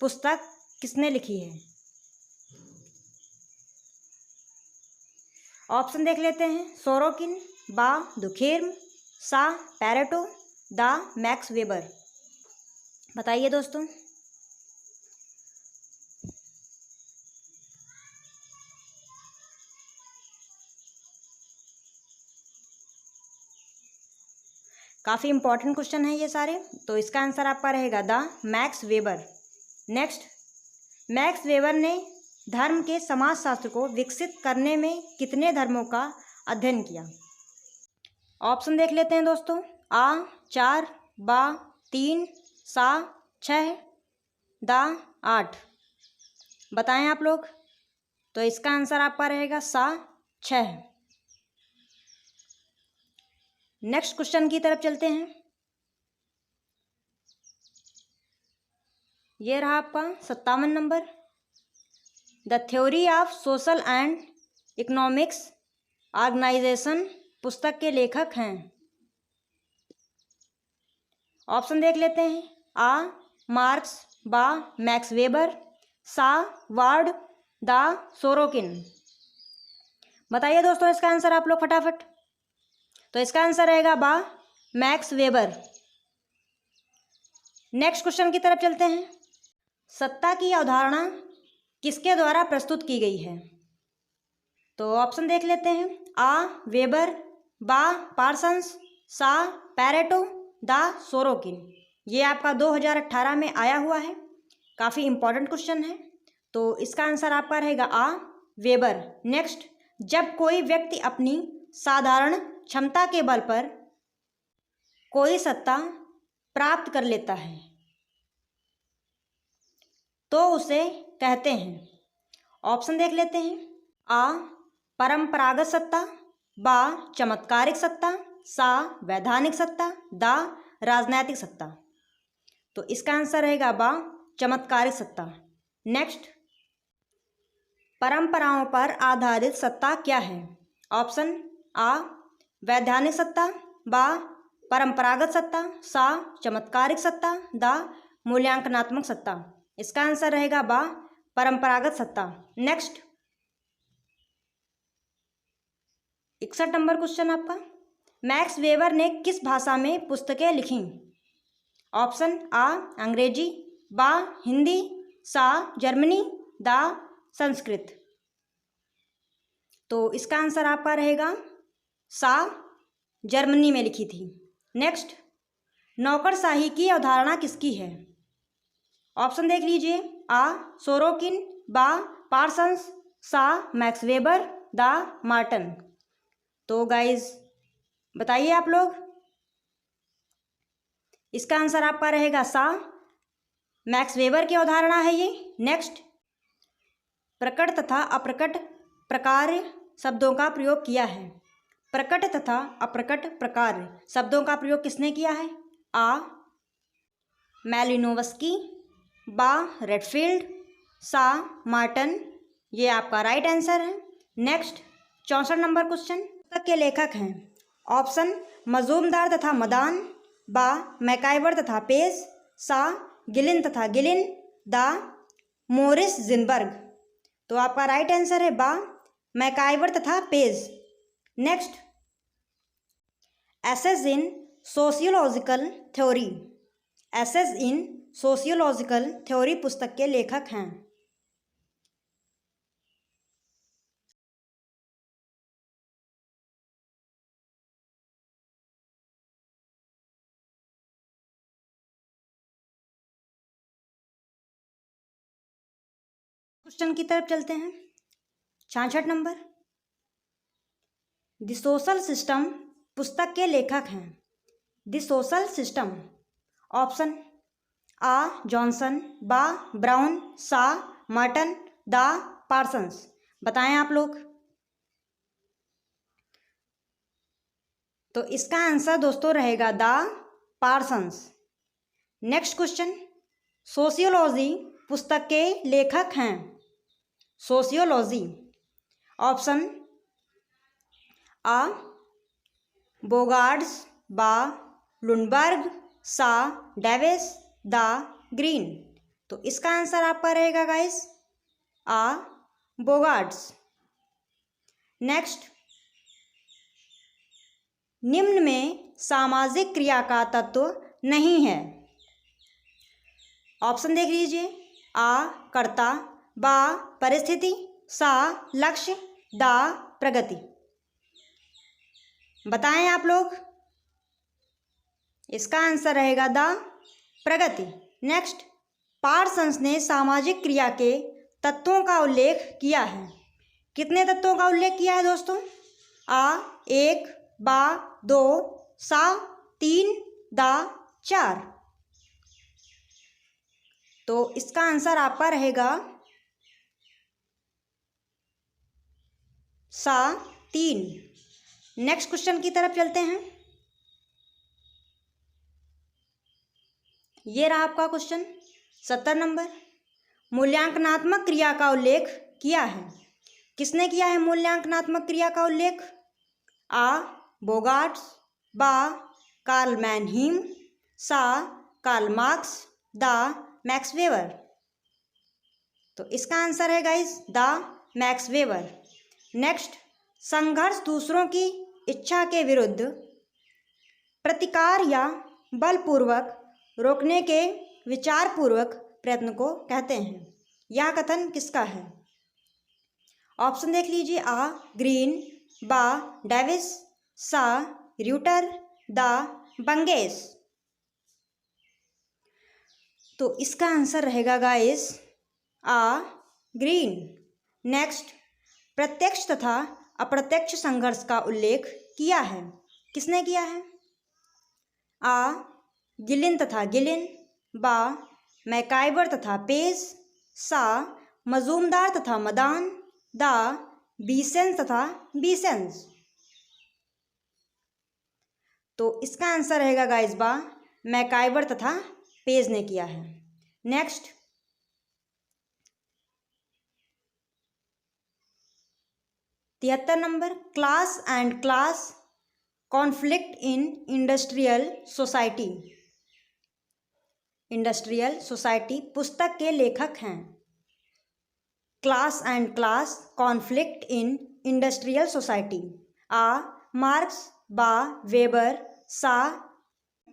पुस्तक किसने लिखी है? ऑप्शन देख लेते हैं। सोरोकिन, बा दुखिर्म, सा पैरेटो, दा मैक्स वेबर। बताइए दोस्तों। काफ़ी इंपॉर्टेंट क्वेश्चन है ये सारे। तो इसका आंसर आपका रहेगा the max weber. Next, max weber ने धर्म के समाजशास्त्र को विकसित करने में कितने धर्मों का अध्ययन किया? ऑप्शन देख लेते हैं दोस्तों। आ 4, बा 3, सा 6, दा 8। बताएं आप लोग। तो इसका आंसर आपका रहेगा सा 6। नेक्स्ट क्वेश्चन की तरफ चलते हैं। ये रहा आपका 57 number. The theory of social and economics organization पुस्तक के लेखक हैं। ऑप्शन देख लेते हैं। आ मार्क्स, बा मैक्स वेबर, सा वार्ड, दा सोरोकिन। बताइए दोस्तों इसका आंसर आप लोग फटाफट। तो इसका आंसर रहेगा बा मैक्स वेबर। नेक्स्ट क्वेश्चन की तरफ चलते हैं। सत्ता की अवधारणा किसके द्वारा प्रस्तुत की गई है? तो ऑप्शन देख लेते हैं। आ वेबर, बा पार्सन्स, सा पैरेटो, दा सोरोकिन। ये आपका 2018 में आया हुआ है। काफ़ी इंपॉर्टेंट क्वेश्चन है। तो इसका आंसर आपका रहेगा आ वेबर। नेक्स्ट, जब कोई व्यक्ति अपनी साधारण क्षमता के बल पर कोई सत्ता प्राप्त कर लेता है तो उसे कहते हैं। ऑप्शन देख लेते हैं। आ परंपरागत सत्ता, बा चमत्कारिक सत्ता, सा वैधानिक सत्ता, दा राजनैतिक सत्ता। तो इसका आंसर रहेगा बा चमत्कारिक सत्ता। नेक्स्ट, परंपराओं पर आधारित सत्ता क्या है? ऑप्शन आ वैधानिक सत्ता, बा परंपरागत सत्ता, सा चमत्कारिक सत्ता, दा मूल्यांकनात्मक सत्ता। इसका आंसर रहेगा बा परंपरागत सत्ता। नेक्स्ट, 61 नंबर क्वेश्चन आपका। मैक्स वेबर ने किस भाषा में पुस्तकें लिखीं? ऑप्शन आ अंग्रेजी, बा हिंदी, सा जर्मनी, दा संस्कृत। तो इसका आंसर आपका रहेगा सा जर्मनी में लिखी थी। नेक्स्ट, नौकरशाही की अवधारणा किसकी है? ऑप्शन देख लीजिए। आ सोरोकिन, बा पार्सन्स, सा मैक्स वेबर, दा मार्टन। तो गाइज बताइए आप लोग। इसका आंसर आपका रहेगा सा मैक्स वेबर की अवधारणा है ये। नेक्स्ट, प्रकट तथा अप्रकट प्रकार्य शब्दों का प्रयोग किया है। प्रकट तथा अप्रकट प्रकार्य शब्दों का प्रयोग किसने किया है? आ मैलिनोवस्की, बा रेडफील्ड, सा मार्टन, ये आपका राइट आंसर है। Next 64 number question. पुस्तक के लेखक हैं ऑप्शन मजूमदार तथा मदान, बा मैकाइवर तथा पेज, सा गिलिन तथा गिलिन, दा मोरिस जिनबर्ग। तो आपका राइट आंसर है बा मैकाइवर तथा पेज। नेक्स्ट एसेस इन सोशियोलॉजिकल थ्योरी, एसेस इन सोशियोलॉजिकल थ्योरी पुस्तक के लेखक हैं। क्वेश्चन की तरफ चलते हैं। 66 नंबर। द सोशल सिस्टम पुस्तक के लेखक हैं। द सोशल सिस्टम ऑप्शन आ जॉनसन, बा ब्राउन, सा मार्टन, दा पार्सन्स। बताएं आप लोग। तो इसका आंसर दोस्तों रहेगा दा पार्सन्स। Next question. सोशियोलॉजी पुस्तक के लेखक हैं। सोशियोलॉजी ऑप्शन आ बोगार्ड्स, बा लुनबर्ग, सा डेविस, दा ग्रीन। तो इसका आंसर आपका रहेगा गाइस आ बोगार्ड्स। नेक्स्ट निम्न में सामाजिक क्रिया का तत्व नहीं है। ऑप्शन देख लीजिए। आ कर्ता, बा परिस्थिति, सा लक्ष्य, दा प्रगति। बताएं आप लोग। इसका आंसर रहेगा दा प्रगति। नेक्स्ट पार्सन्स ने सामाजिक क्रिया के तत्वों का उल्लेख किया है। कितने तत्वों का उल्लेख किया है दोस्तों? आ 1, बा 2, सा 3, दा 4। तो इसका आंसर आपका रहेगा सा 3। नेक्स्ट क्वेश्चन की तरफ चलते हैं। ये रहा आपका क्वेश्चन 70 नंबर। मूल्यांकनात्मक क्रिया का उल्लेख किया है। किसने किया है मूल्यांकनात्मक क्रिया का उल्लेख? आ बोगार्ड्स, बा कार्ल मैनहीम, सा कार्ल मार्क्स, दा मैक्स वेबर। तो इसका आंसर है गाइस दा मैक्स वेबर। नेक्स्ट संघर्ष दूसरों की इच्छा के विरुद्ध प्रतिकार या बलपूर्वक रोकने के विचारपूर्वक प्रयत्न को कहते हैं। यह कथन किसका है? ऑप्शन देख लीजिए। आ ग्रीन, बा डेविस, सा र्यूटर, दा बंगेस। तो इसका आंसर रहेगा गाइस आ ग्रीन। नेक्स्ट प्रत्यक्ष तथा अप्रत्यक्ष संघर्ष का उल्लेख किया है। किसने किया है? आ गिलिन तथा गिलिन, बा मैकाइवर तथा पेज, सा मजूमदार तथा मदान, दा बीसेंस तथा बीसेंस। तो इसका आंसर रहेगा गाइस बा मैकाइवर तथा पेज ने किया है। Next 73 number. Class and class conflict in industrial society, industrial society पुस्तक के लेखक हैं। Class and class conflict in industrial society. आ मार्क्स, बा वेबर, सा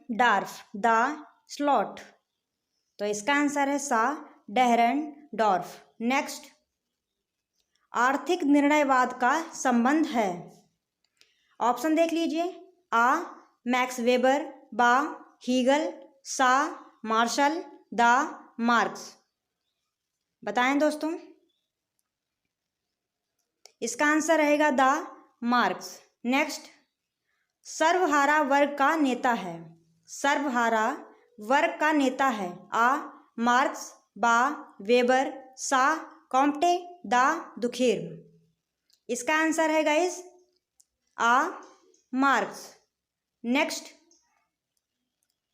डार्फ, दा स्लॉट। तो इसका आंसर है सा डेहरेनडॉर्फ। नेक्स्ट आर्थिक निर्णयवाद का संबंध है। ऑप्शन देख लीजिए। आ मैक्स वेबर, बा हीगल, सा मार्शल, दा मार्क्स। बताएं दोस्तों। इसका आंसर रहेगा दा मार्क्स। नेक्स्ट सर्वहारा वर्ग का नेता है। सर्वहारा वर्ग का नेता है। आ मार्क्स, बा वेबर, सा कॉम्टे, दा दुखेर। इसका आंसर है गाइस आ मार्क्स। Next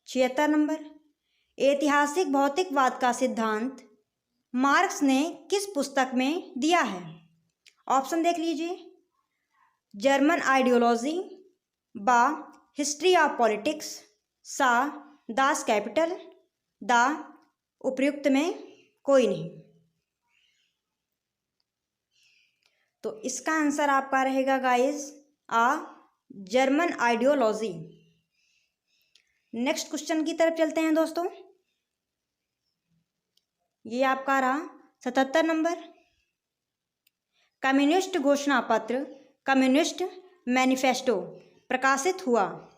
76 number. ऐतिहासिक भौतिकवाद का सिद्धांत मार्क्स ने किस पुस्तक में दिया है? ऑप्शन देख लीजिए। जर्मन आइडियोलॉजी, बा हिस्ट्री ऑफ पॉलिटिक्स, सा दास कैपिटल, दा उपयुक्त में कोई नहीं। तो इसका आंसर आपका रहेगा गाइस आ जर्मन आइडियोलॉजी। नेक्स्ट क्वेश्चन की तरफ चलते हैं दोस्तों। ये आपका रहा 77 नंबर। कम्युनिस्ट घोषणा पत्र, कम्युनिस्ट मैनिफेस्टो प्रकाशित हुआ।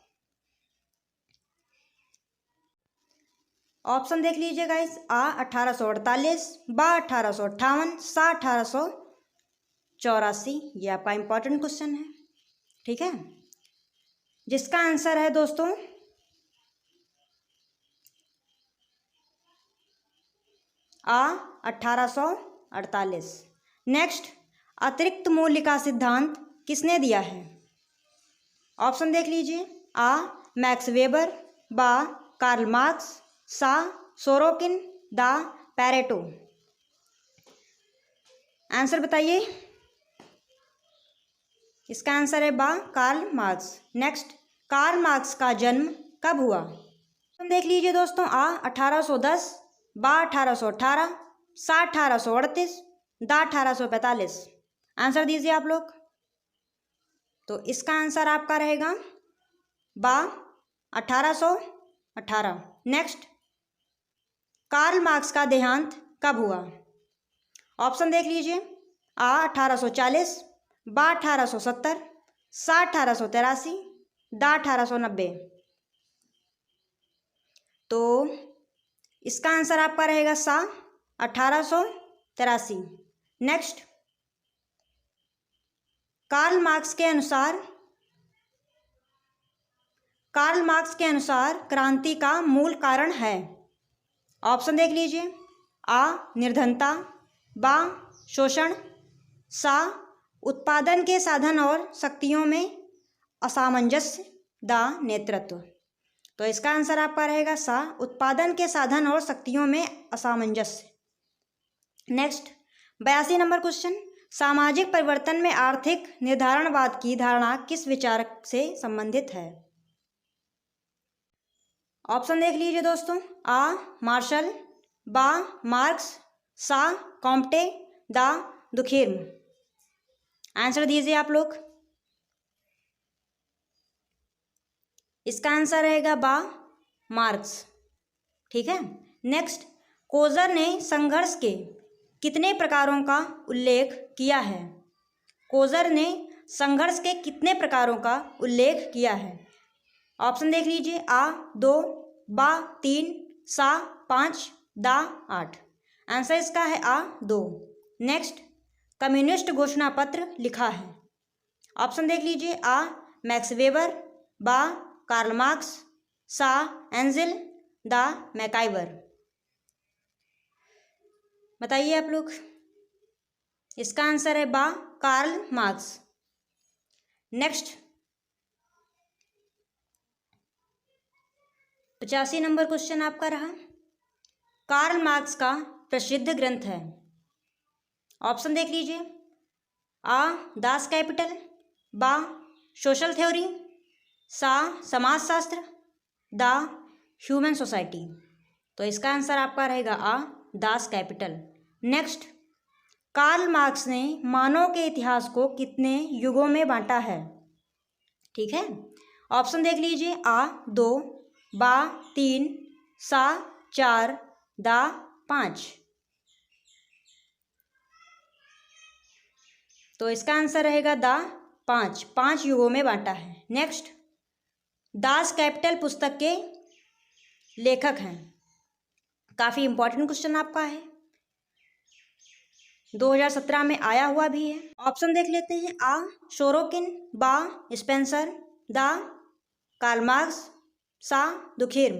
ऑप्शन देख लीजिए गाइस। आ 1848, बा 1858, सा 1884। ये आपका इंपॉर्टेंट क्वेश्चन है, ठीक है, जिसका आंसर है दोस्तों आ 1848। नेक्स्ट, अतिरिक्त मूल्य का सिद्धांत किसने दिया है? ऑप्शन देख लीजिए। आ मैक्स वेबर, बा कार्ल मार्क्स, सा सोरोकिन, दा पैरेटो। आंसर बताइए। इसका आंसर है बा Karl Marx. Next, Karl Marx का जन्म कब हुआ? तुम देख लीजिए दोस्तों। आ 1810, बा 1818, सा 1838, दा 1845। आंसर दीजिए आप लोग। तो इसका आंसर आपका रहेगा बा 1818। नेक्स्ट, कार्ल मार्क्स का देहांत कब हुआ? ऑप्शन देख लीजिए। आ 1840, बा 1870, सा 1883, दा 1890। तो इसका आंसर आपका रहेगा सा 1883। नेक्स्ट, कार्ल मार्क्स के अनुसार क्रांति का मूल कारण है। ऑप्शन देख लीजिए। आ निर्धनता, बा शोषण, सा उत्पादन के साधन और शक्तियों में असामंजस्य, दा नेतृत्व। तो इसका आंसर आपका रहेगा सा उत्पादन के साधन और शक्तियों में असामंजस्य। Next, 82 number question. सामाजिक परिवर्तन में आर्थिक निर्धारणवाद की धारणा किस विचार से संबंधित है? ऑप्शन देख लीजिए दोस्तों। आ मार्शल, बा मार्क्स, सा कॉम्टे, दा दुखिर्म। आंसर दीजिए आप लोग। इसका आंसर रहेगा बा मार्क्स, ठीक है। नेक्स्ट, कोजर ने संघर्ष के कितने प्रकारों का उल्लेख किया है? कोजर ने संघर्ष के कितने प्रकारों का उल्लेख किया है? ऑप्शन देख लीजिए। आ 2, बा 3, सा 5, दा 8। आंसर इसका है आ 2। नेक्स्ट, कम्युनिस्ट घोषणा पत्र लिखा है। ऑप्शन देख लीजिए। आ मैक्स वेबर, बा कार्ल मार्क्स, सा एंजिल, दा मैकाइवर। बताइए आप लोग। इसका आंसर है बा Karl Marx. Next, 85 number question आपका रहा। कार्ल मार्क्स का प्रसिद्ध ग्रंथ है। ऑप्शन देख लीजिए। आ दास कैपिटल, बा सोशल थ्योरी, सा समाजशास्त्र, दा ह्यूमन सोसाइटी। तो इसका आंसर आपका रहेगा आ Das Kapital. Next, Karl Marx ने मानव के इतिहास को कितने युगों में बांटा है? ठीक है, ऑप्शन देख लीजिए। आ 2, बा 3, सा 4, दा 5। तो इसका आंसर रहेगा दा 5 युगों में बांटा है। नेक्स्ट, दास कैपिटल पुस्तक के लेखक हैं। काफ़ी इंपॉर्टेंट क्वेश्चन आपका है, 2017 में आया हुआ भी है। ऑप्शन देख लेते हैं। आ सोरोकिन, बा स्पेंसर, दा कार्ल मार्क्स, सा दुखिर्म।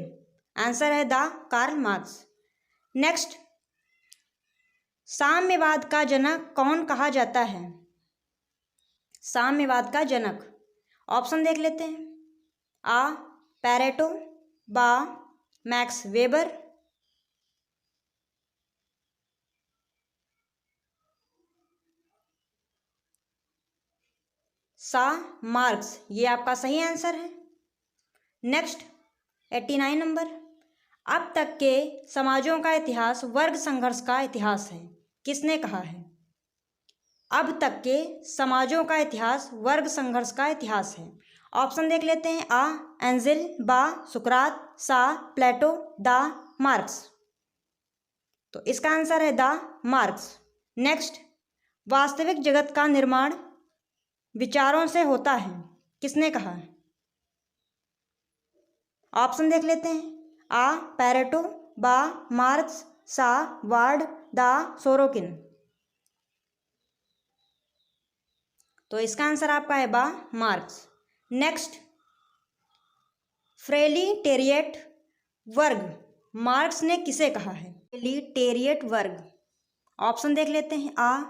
आंसर है दा कार्ल मार्क्स। नेक्स्ट, साम्यवाद का जनक कौन कहा जाता है? साम्यवाद का जनक, ऑप्शन देख लेते हैं। आ पैरेटो, बा मैक्स वेबर, सा मार्क्स, ये आपका सही आंसर है। नेक्स्ट 89 नंबर, अब तक के समाजों का इतिहास वर्ग संघर्ष का इतिहास है, किसने कहा है? अब तक के समाजों का इतिहास वर्ग संघर्ष का इतिहास है। ऑप्शन देख लेते हैं। आ एंजिल, बा सुकरात, सा प्लेटो, दा मार्क्स। तो इसका आंसर है दा मार्क्स। नेक्स्ट, वास्तविक जगत का निर्माण विचारों से होता है, किसने कहा है? ऑप्शन देख लेते हैं। आ पैरेटो, बा मार्क्स, सा वार्ड, दा सोरोकिन। तो इसका आंसर आपका है बा मार्क्स। नेक्स्ट, फ्रेलिटेरिएट वर्ग मार्क्स ने किसे कहा है? फ्रेलिटेरिएट वर्ग, ऑप्शन देख लेते हैं। आ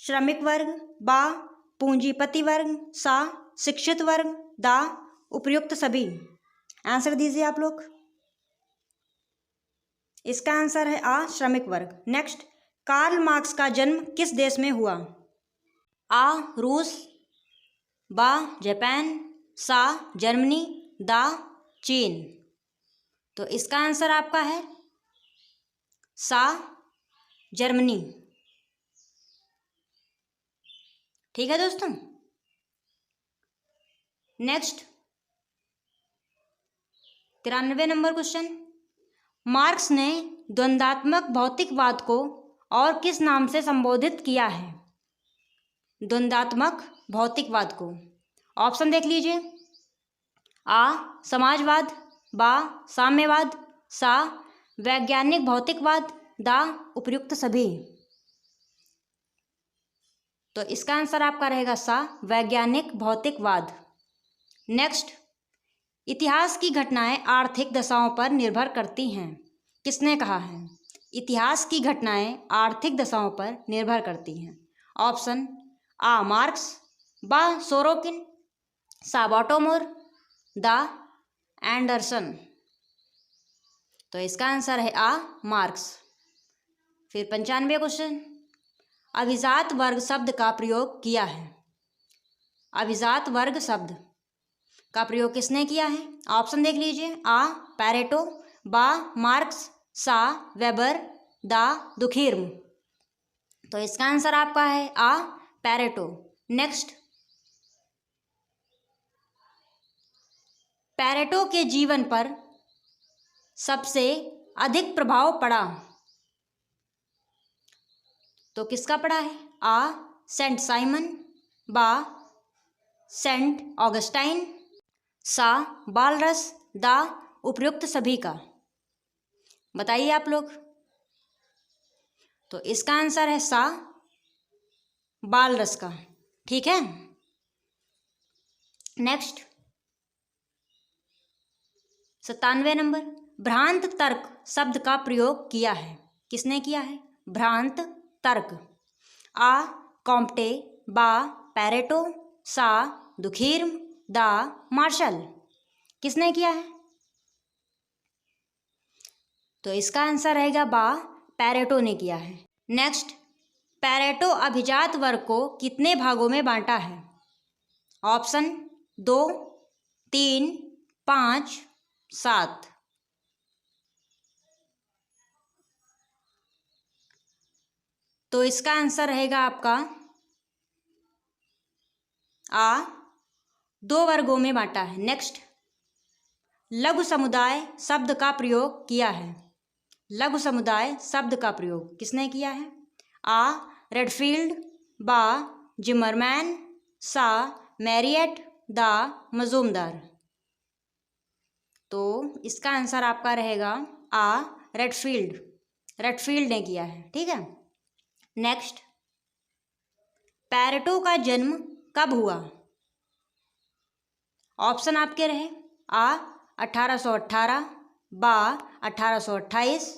श्रमिक वर्ग, बा पूंजीपति वर्ग, सा शिक्षित वर्ग, दा उपयुक्त सभी। आंसर दीजिए आप लोग। इसका आंसर है आ श्रमिक वर्ग। नेक्स्ट, कार्ल मार्क्स का जन्म किस देश में हुआ? आ रूस, बा जापान, सा जर्मनी, दा चीन। तो इसका आंसर आपका है सा जर्मनी। ठीक है दोस्तों। नेक्स्ट 93 नंबर क्वेश्चन, मार्क्स ने द्वंद्वात्मक भौतिकवाद को और किस नाम से संबोधित किया है? द्वंद्वात्मक भौतिकवाद को, ऑप्शन देख लीजिए। आ समाजवाद, बा साम्यवाद, सा वैज्ञानिक भौतिकवाद, दा उपयुक्त सभी। तो इसका आंसर आपका रहेगा सा वैज्ञानिक भौतिकवाद। नेक्स्ट, इतिहास की घटनाएं आर्थिक दशाओं पर निर्भर करती हैं, किसने कहा है? इतिहास की घटनाएं आर्थिक दशाओं पर निर्भर करती हैं। ऑप्शन आ मार्क्स, बा सोरोकिन, सा बॉटोमोर, दा एंडरसन। तो इसका आंसर है आ मार्क्स। फिर 95 क्वेश्चन, अभिजात वर्ग शब्द का प्रयोग किया है। अभिजात वर्ग शब्द का प्रयोग किसने किया है? ऑप्शन देख लीजिए। आ पैरेटो, बा मार्क्स, सा वेबर, दा दुखीर्म। तो इसका आंसर आपका है आ पैरेटो। नेक्स्ट, पैरेटो के जीवन पर सबसे अधिक प्रभाव पड़ा, तो किसका पड़ा है? आ सेंट साइमन, बा सेंट ऑगस्टाइन, सा बालरस, दा उपयुक्त सभी का। बताइए आप लोग। तो इसका आंसर है सा बालरस का। ठीक है। नेक्स्ट 97 नंबर, भ्रांत तर्क शब्द का प्रयोग किया है, किसने किया है? भ्रांत तर्क। आ कॉम्टे, बा पैरेटो, सा दुखीर्म, दा मार्शल। किसने किया है? तो इसका आंसर रहेगा बा पैरेटो ने किया है। नेक्स्ट, पैरेटो अभिजात वर्ग को कितने भागों में बांटा है? ऑप्शन 2, 3, 5, 7। तो इसका आंसर रहेगा आपका आ 2 वर्गों में बांटा है। नेक्स्ट, लघु समुदाय शब्द का प्रयोग किया है। लघु समुदाय शब्द का प्रयोग किसने किया है? आ रेडफील्ड, बा जिमरमैन, सा मैरियट, दा मजूमदार। तो इसका आंसर आपका रहेगा आ रेडफील्ड। रेडफील्ड ने किया है। ठीक है। नेक्स्ट, पैरेटो का जन्म कब हुआ? ऑप्शन आपके रहे। आ 1818, बा 1828,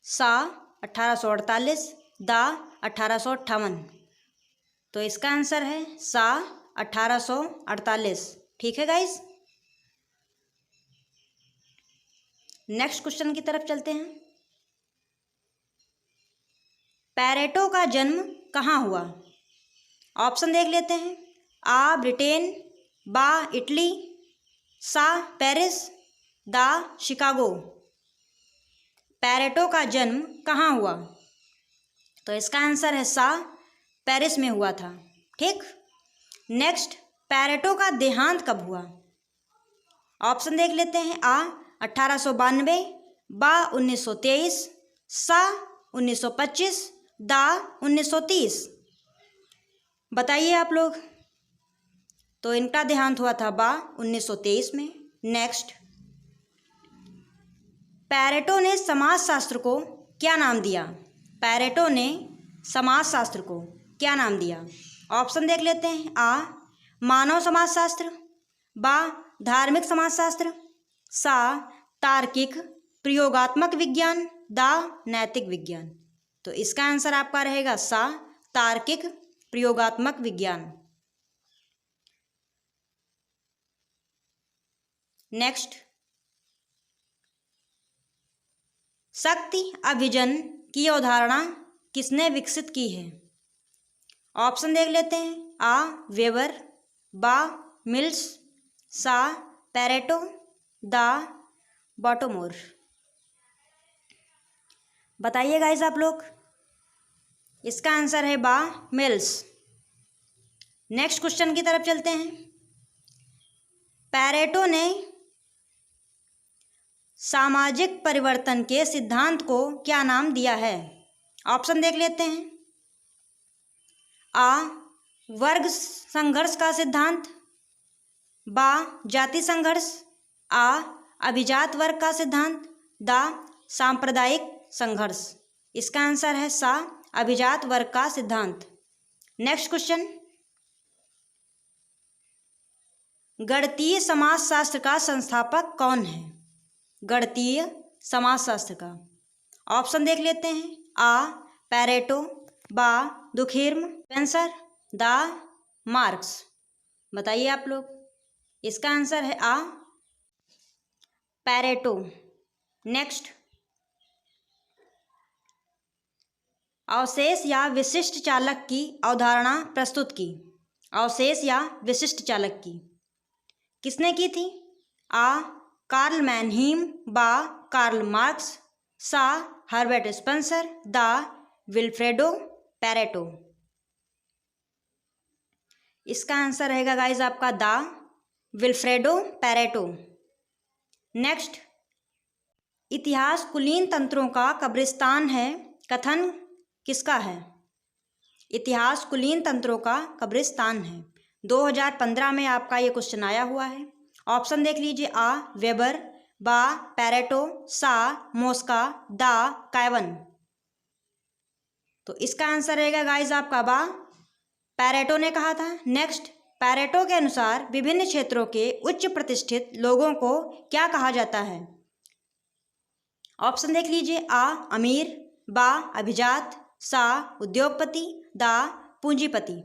सा 1848, दा 1858। तो इसका आंसर है सा 1848। ठीक है गाइस। नेक्स्ट क्वेश्चन की तरफ चलते हैं। पैरेटो का जन्म कहाँ हुआ? ऑप्शन देख लेते हैं। आ ब्रिटेन, बा इटली, सा पेरिस, दा शिकागो। पैरेटो का जन्म कहाँ हुआ? तो इसका आंसर है सा, पेरिस में हुआ था। ठीक। नेक्स्ट, पैरेटो का देहांत कब हुआ? ऑप्शन देख लेते हैं। आ 1892, बा 1923, सा 1925, दा 1930। बताइए आप लोग। तो इनका देहांत हुआ था बा 1923 में। नेक्स्ट, पैरेटो ने समाजशास्त्र को क्या नाम दिया? पैरेटो ने समाजशास्त्र को क्या नाम दिया? ऑप्शन देख लेते हैं। आ मानव समाजशास्त्र, बा धार्मिक समाजशास्त्र, सा तार्किक प्रयोगात्मक विज्ञान, दा नैतिक विज्ञान। तो इसका आंसर आपका रहेगा सा, तार्किक प्रयोगात्मक विज्ञान। नेक्स्ट, शक्ति अभिजन की अवधारणा किसने विकसित की है? ऑप्शन देख लेते हैं। आ वेबर, बा मिल्स, सा पैरेटो, दा बॉटोमोर। बताइए गाइस आप लोग। इसका आंसर है बा मिल्स। नेक्स्ट क्वेश्चन की तरफ चलते हैं। पैरेटो ने सामाजिक परिवर्तन के सिद्धांत को क्या नाम दिया है? ऑप्शन देख लेते हैं। आ वर्ग संघर्ष का सिद्धांत, बा जाति संघर्ष, आ अभिजात वर्ग का सिद्धांत, दा सांप्रदायिक संघर्ष। इसका आंसर है सा, अभिजात वर्ग का सिद्धांत। नेक्स्ट क्वेश्चन, गणितीय समाजशास्त्र का संस्थापक कौन है? गणितीय समाजशास्त्र का ऑप्शन देख लेते हैं। आ पैरेटो, बा दुखिर्म, स्पेंसर, दा मार्क्स। बताइए आप लोग। इसका आंसर है आ पैरेटो। नेक्स्ट, अवशेष या विशिष्ट चालक की अवधारणा प्रस्तुत की। अवशेष या विशिष्ट चालक की किसने की थी? आ कार्ल मैनहीम, बा कार्ल मार्क्स, सा हर्बर्ट स्पेंसर, दा विल्फ्रेडो पैरेटो। इसका आंसर रहेगा गाइज आपका दा विल्फ्रेडो पैरेटो। नेक्स्ट, इतिहास कुलीन तंत्रों का कब्रिस्तान है कथन किसका है? इतिहास कुलीन तंत्रों का कब्रिस्तान है। 2015 में आपका ये क्वेश्चन आया हुआ है। ऑप्शन देख लीजिए। आ वेबर, बा पैरेटो, सा मोस्का, दा कायवन। तो इसका आंसर रहेगा गाइज आपका बा पैरेटो ने कहा था। नेक्स्ट, पैरेटो के अनुसार विभिन्न क्षेत्रों के उच्च प्रतिष्ठित लोगों को क्या कहा जाता है? ऑप्शन देख लीजिए। आ अमीर, बा अभिजात, सा उद्योगपति, दा पूंजीपति।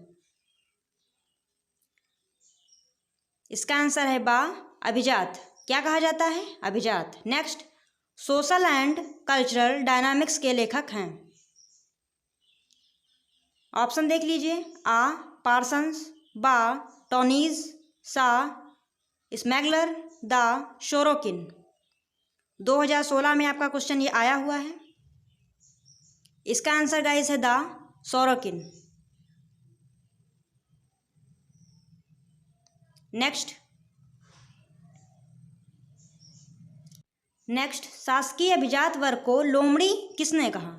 इसका आंसर है बा अभिजात। क्या कहा जाता है? अभिजात। Next, social and cultural dynamics के लेखक हैं। ऑप्शन देख लीजिए। आ पार्सन्स, बा टोनीज, सा स्मैगलर, दा शोरोकिन। 2016 में आपका क्वेश्चन ये आया हुआ है। इसका आंसर गाइस है दा शोरोकिन। नेक्स्ट, शासकीय अभिजात वर्ग को लोमड़ी किसने कहा?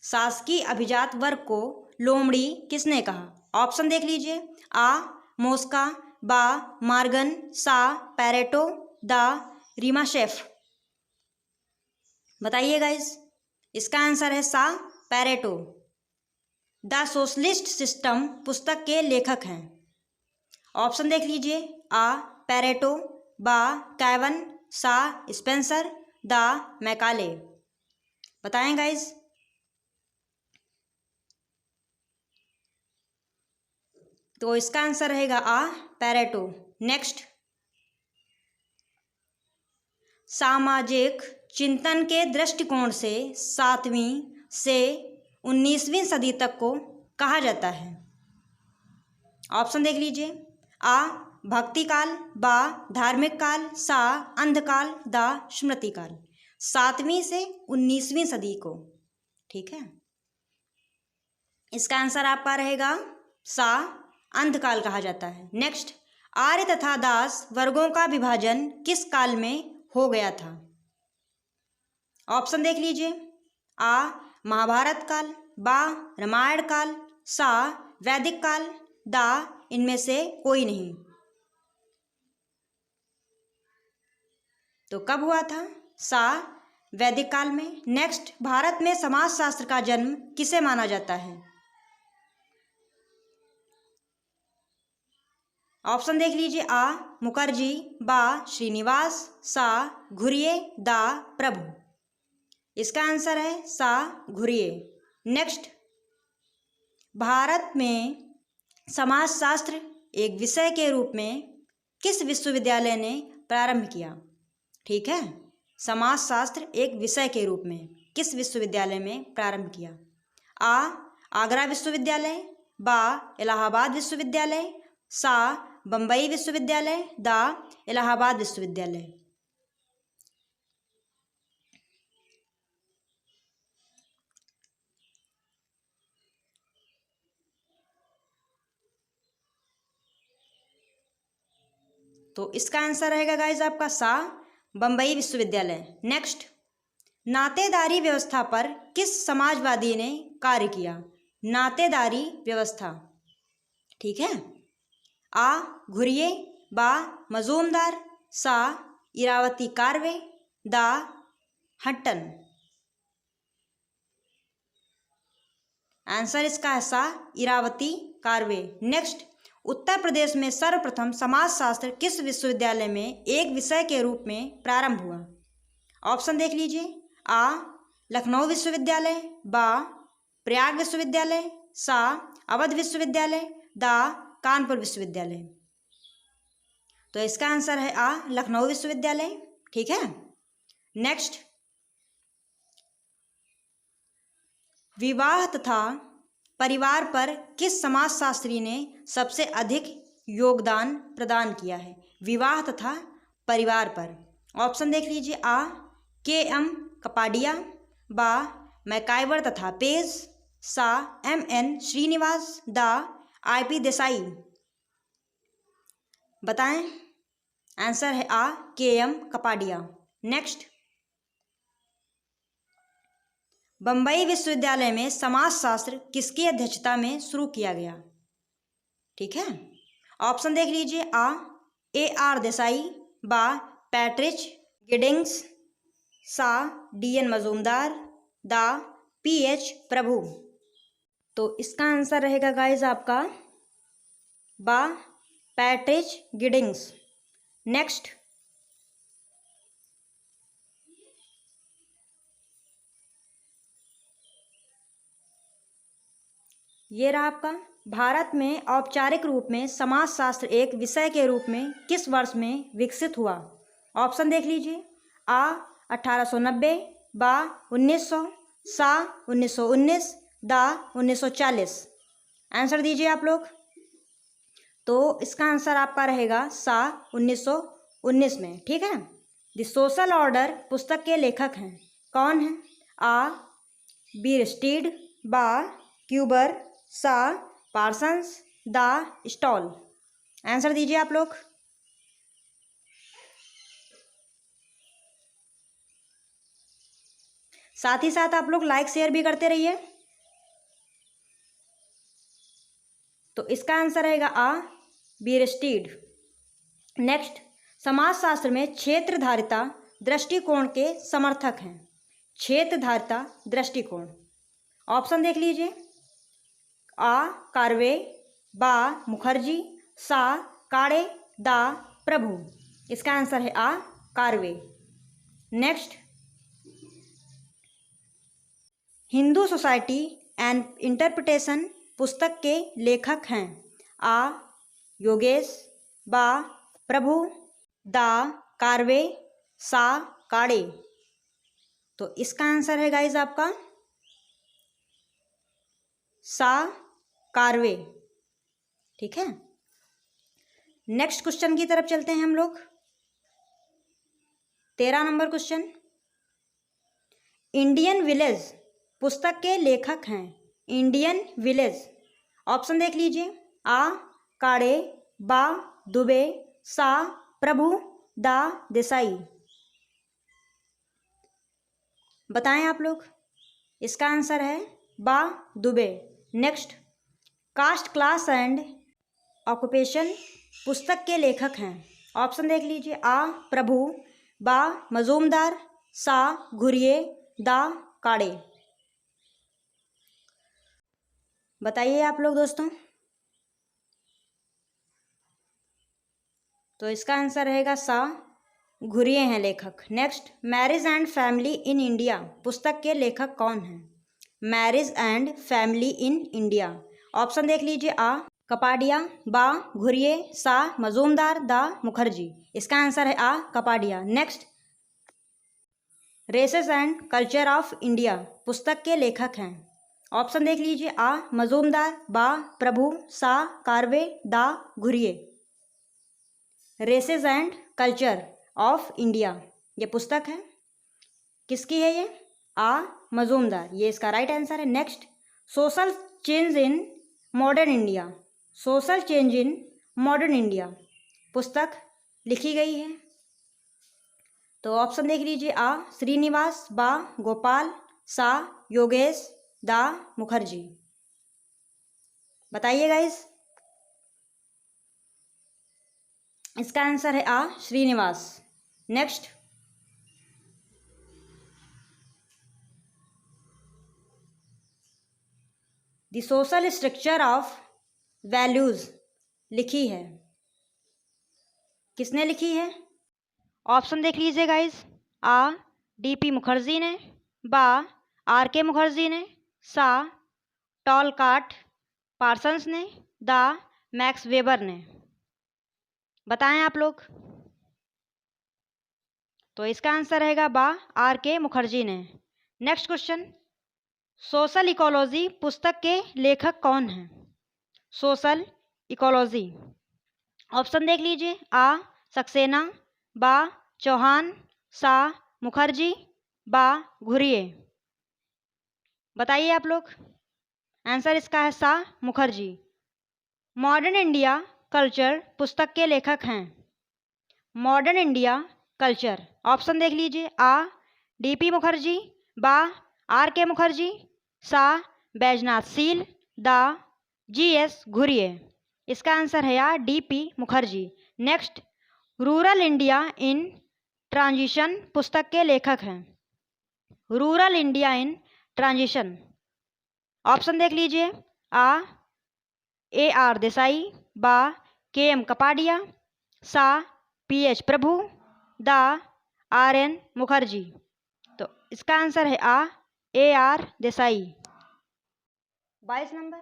शासकीय अभिजात वर्ग को लोमड़ी किसने कहा? ऑप्शन देख लीजिए। आ मोस्का, बा मार्गन, सा पैरेटो, दा रीमाशेफ। बताइए गाइस। इसका आंसर है सा पैरेटो। द सोशलिस्ट सिस्टम पुस्तक के लेखक हैं। ऑप्शन देख लीजिए। आ पैरेटो, बा कैवन, सा स्पेंसर, दा मैकाले। बताएं गाइस। तो इसका आंसर रहेगा आ पैरेटो। नेक्स्ट, सामाजिक चिंतन के दृष्टिकोण से 7वीं से 19वीं सदी तक को कहा जाता है। ऑप्शन देख लीजिए। आ भक्ति काल, बा धार्मिक काल, सा अंधकाल, दा स्मृति काल। 7वीं से 19वीं सदी को, ठीक है। इसका आंसर आपका रहेगा सा अंधकाल कहा जाता है। नेक्स्ट, आर्य तथा दास वर्गों का विभाजन किस काल में हो गया था? ऑप्शन देख लीजिए। आ महाभारत काल, बा रामायण काल, सा वैदिक काल, दा इनमें से कोई नहीं। तो कब हुआ था? सा वैदिक काल में। नेक्स्ट, भारत में समाजशास्त्र का जन्म किसे माना जाता है? ऑप्शन देख लीजिए। आ मुखर्जी, बा श्रीनिवास, सा घुरिये, दा प्रभु। इसका आंसर है सा घुरिये। नेक्स्ट, भारत में समाजशास्त्र एक विषय के रूप में किस विश्वविद्यालय ने प्रारंभ किया? ठीक है, समाजशास्त्र एक विषय के रूप में किस विश्वविद्यालय में प्रारंभ किया? आ आगरा विश्वविद्यालय, बा इलाहाबाद विश्वविद्यालय, सा बम्बई विश्वविद्यालय, दा इलाहाबाद विश्वविद्यालय। तो इसका आंसर रहेगा गाइज आपका सा बम्बई विश्वविद्यालय। नेक्स्ट, नातेदारी व्यवस्था पर किस समाजवादी ने कार्य किया? नातेदारी व्यवस्था, ठीक है। आ घुरिये, बा मजूमदार, सा इरावती कार्वे, दा हट्टन। आंसर इसका है सा इरावती कार्वे। नेक्स्ट, उत्तर प्रदेश में सर्वप्रथम समाजशास्त्र किस विश्वविद्यालय में एक विषय के रूप में प्रारंभ हुआ? ऑप्शन देख लीजिए। आ लखनऊ विश्वविद्यालय, बा प्रयाग विश्वविद्यालय, सा अवध विश्वविद्यालय, दा कानपुर विश्वविद्यालय। तो इसका आंसर है आ लखनऊ विश्वविद्यालय, ठीक है। नेक्स्ट, विवाह तथा परिवार पर किस समाजशास्त्री ने सबसे अधिक योगदान प्रदान किया है? विवाह तथा परिवार पर। ऑप्शन देख लीजिए। आ के.एम. कपाडिया, बा मैकाइवर तथा पेज, सा M.N. श्रीनिवास, दा I.P. देसाई। बताएं। आंसर है आ के.एम. कपाडिया। नेक्स्ट, बम्बई विश्वविद्यालय में समाजशास्त्र किसकी अध्यक्षता में शुरू किया गया? ठीक है, ऑप्शन देख लीजिए। आ A.R. देसाई, बा पैट्रिच गिडिंग्स, सा D.N. मजूमदार, दा P.H. प्रभु। तो इसका आंसर रहेगा गाइज आपका बा पैट्रिच गिडिंग्स। नेक्स्ट, ये रहा आपका, भारत में औपचारिक रूप में समाजशास्त्र एक विषय के रूप में किस वर्ष में विकसित हुआ? ऑप्शन देख लीजिए। आ 1890, बा 1900, सा 1919, दा 1940। आंसर दीजिए आप लोग। तो इसका आंसर आपका रहेगा सा 1919 में, ठीक है। द सोशल ऑर्डर पुस्तक के लेखक हैं, कौन हैं? आ बीरस्टीड, बा क्यूबर, सा पार्सन्स, दा स्टॉल। आंसर दीजिए आप लोग। साथ ही साथ आप लोग लाइक शेयर भी करते रहिए। तो इसका आंसर रहेगा आ बीरस्टीड। नेक्स्ट, समाजशास्त्र में क्षेत्रधारिता दृष्टिकोण के समर्थक हैं। क्षेत्रधारिता दृष्टिकोण। ऑप्शन देख लीजिए। आ कार्वे, बा मुखर्जी, सा काड़े, दा प्रभु। इसका आंसर है आ Karve. Next, Hindu society and interpretation पुस्तक के लेखक हैं। आ योगेश, बा प्रभु, दा कार्वे, सा काड़े। तो इसका आंसर है गाइज आपका सा कार्वे। ठीक है। नेक्स्ट क्वेश्चन की तरफ चलते हैं हम लोग। 13 नंबर क्वेश्चन, इंडियन विलेज पुस्तक के लेखक हैं। इंडियन विलेज, ऑप्शन देख लीजिए, आ काड़े, बा दुबे, सा प्रभु, दा देसाई। बताएं आप लोग। इसका आंसर है बा Dubey. Next, caste class and occupation पुस्तक के लेखक हैं। ऑप्शन देख लीजिए, आ प्रभु, बा मजूमदार, सा घुरिये, दा काड़े। बताइए आप लोग दोस्तों। तो इसका आंसर रहेगा सा घुरिये हैं लेखक। Next, marriage and family in India पुस्तक के लेखक कौन हैं। Marriage and family in India, option देख लीजिए, आ कपाडिया, बा घुरिये, सा मजूमदार, दा मुखर्जी। इसका आंसर है आ Kapadia. Next, races and culture of India पुस्तक के लेखक हैं। ऑप्शन देख लीजिए, आ मजूमदार, बा प्रभु, सा कार्वे, दा Ghurye. Races and culture of India ये पुस्तक है, किसकी है ये, आ मजूमदार, ये इसका राइट आंसर है। Next, social change in modern India, social change in modern India पुस्तक लिखी गई है। तो ऑप्शन देख लीजिए, आ श्रीनिवास, बा गोपाल, सा योगेश, दा मुखर्जी। बताइए गाइस। इसका आंसर है आ Srinivas. Next, the social structure of values लिखी है, किसने लिखी है। ऑप्शन देख लीजिए गाइस, आ डीपी मुखर्जी ने, बा आर.के. मुखर्जी ने, सा टॉलकाट पार्सन्स ने, दा मैक्स वेबर ने। बताएं आप लोग। तो इसका आंसर रहेगा बा आर.के. मुखर्जी ने। नेक्स्ट क्वेश्चन, सोशल इकोलॉजी पुस्तक के लेखक कौन हैं। सोशल इकोलॉजी, ऑप्शन देख लीजिए, आ सक्सेना, बा चौहान, सा मुखर्जी, बा घुरिये। बताइए आप लोग। आंसर इसका है सा मुखर्जी। मॉडर्न इंडिया कल्चर पुस्तक के लेखक हैं। मॉडर्न इंडिया कल्चर, ऑप्शन देख लीजिए, आ डीपी मुखर्जी, बा आर.के. मुखर्जी, सा बैजनाथ सील, दा जी.एस. घुरिये। इसका आंसर है या DP Mukherjee. Next, rural India in transition पुस्तक के लेखक हैं। Rural India in transition, option देख लीजिए, आ ए.आर. देसाई, बा के.एम. कपाडिया, सा पी.एच. प्रभु, दा आर.एन. मुखर्जी। तो इसका आंसर है आ ए.आर. देसाई। 22 नंबर,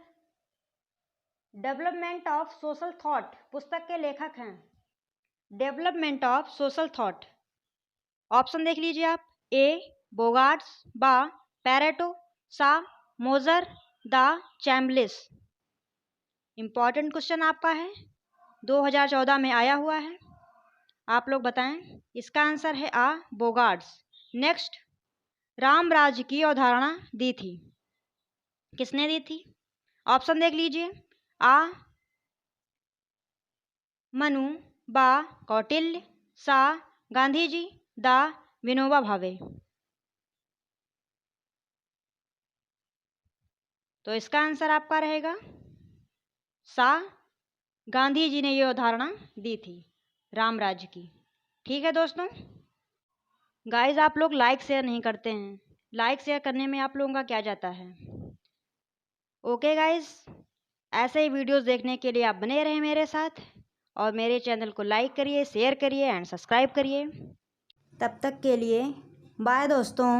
डेवलपमेंट ऑफ सोशल थॉट पुस्तक के लेखक हैं। Development of social thought, option देख लीजिए आप, ए बोगार्ड्स, बा पैरेटो, सा मोजर, दा चैम्बलिस। इंपॉर्टेंट क्वेश्चन आपका है, 2014 में आया हुआ है। आप लोग बताएं। इसका आंसर है आ बोगार्ड्स। नेक्स्ट, राम राज्य की अवधारणा दी थी, किसने दी थी। ऑप्शन देख लीजिए, आ मनु, बा कौटिल्य, सा गांधी जी, दा विनोबा भावे। तो इसका आंसर आपका रहेगा सा गांधी जी ने ये अवधारणा दी थी राम राज्य की। ठीक है दोस्तों। गाइस, आप लोग लाइक शेयर नहीं करते हैं, लाइक शेयर करने में आप लोगों का क्या जाता है। ओके गाइस, ऐसे ही वीडियोस देखने के लिए आप बने रहें मेरे साथ और मेरे चैनल को लाइक करिए, शेयर करिए एंड सब्सक्राइब करिए। तब तक के लिए बाय दोस्तों।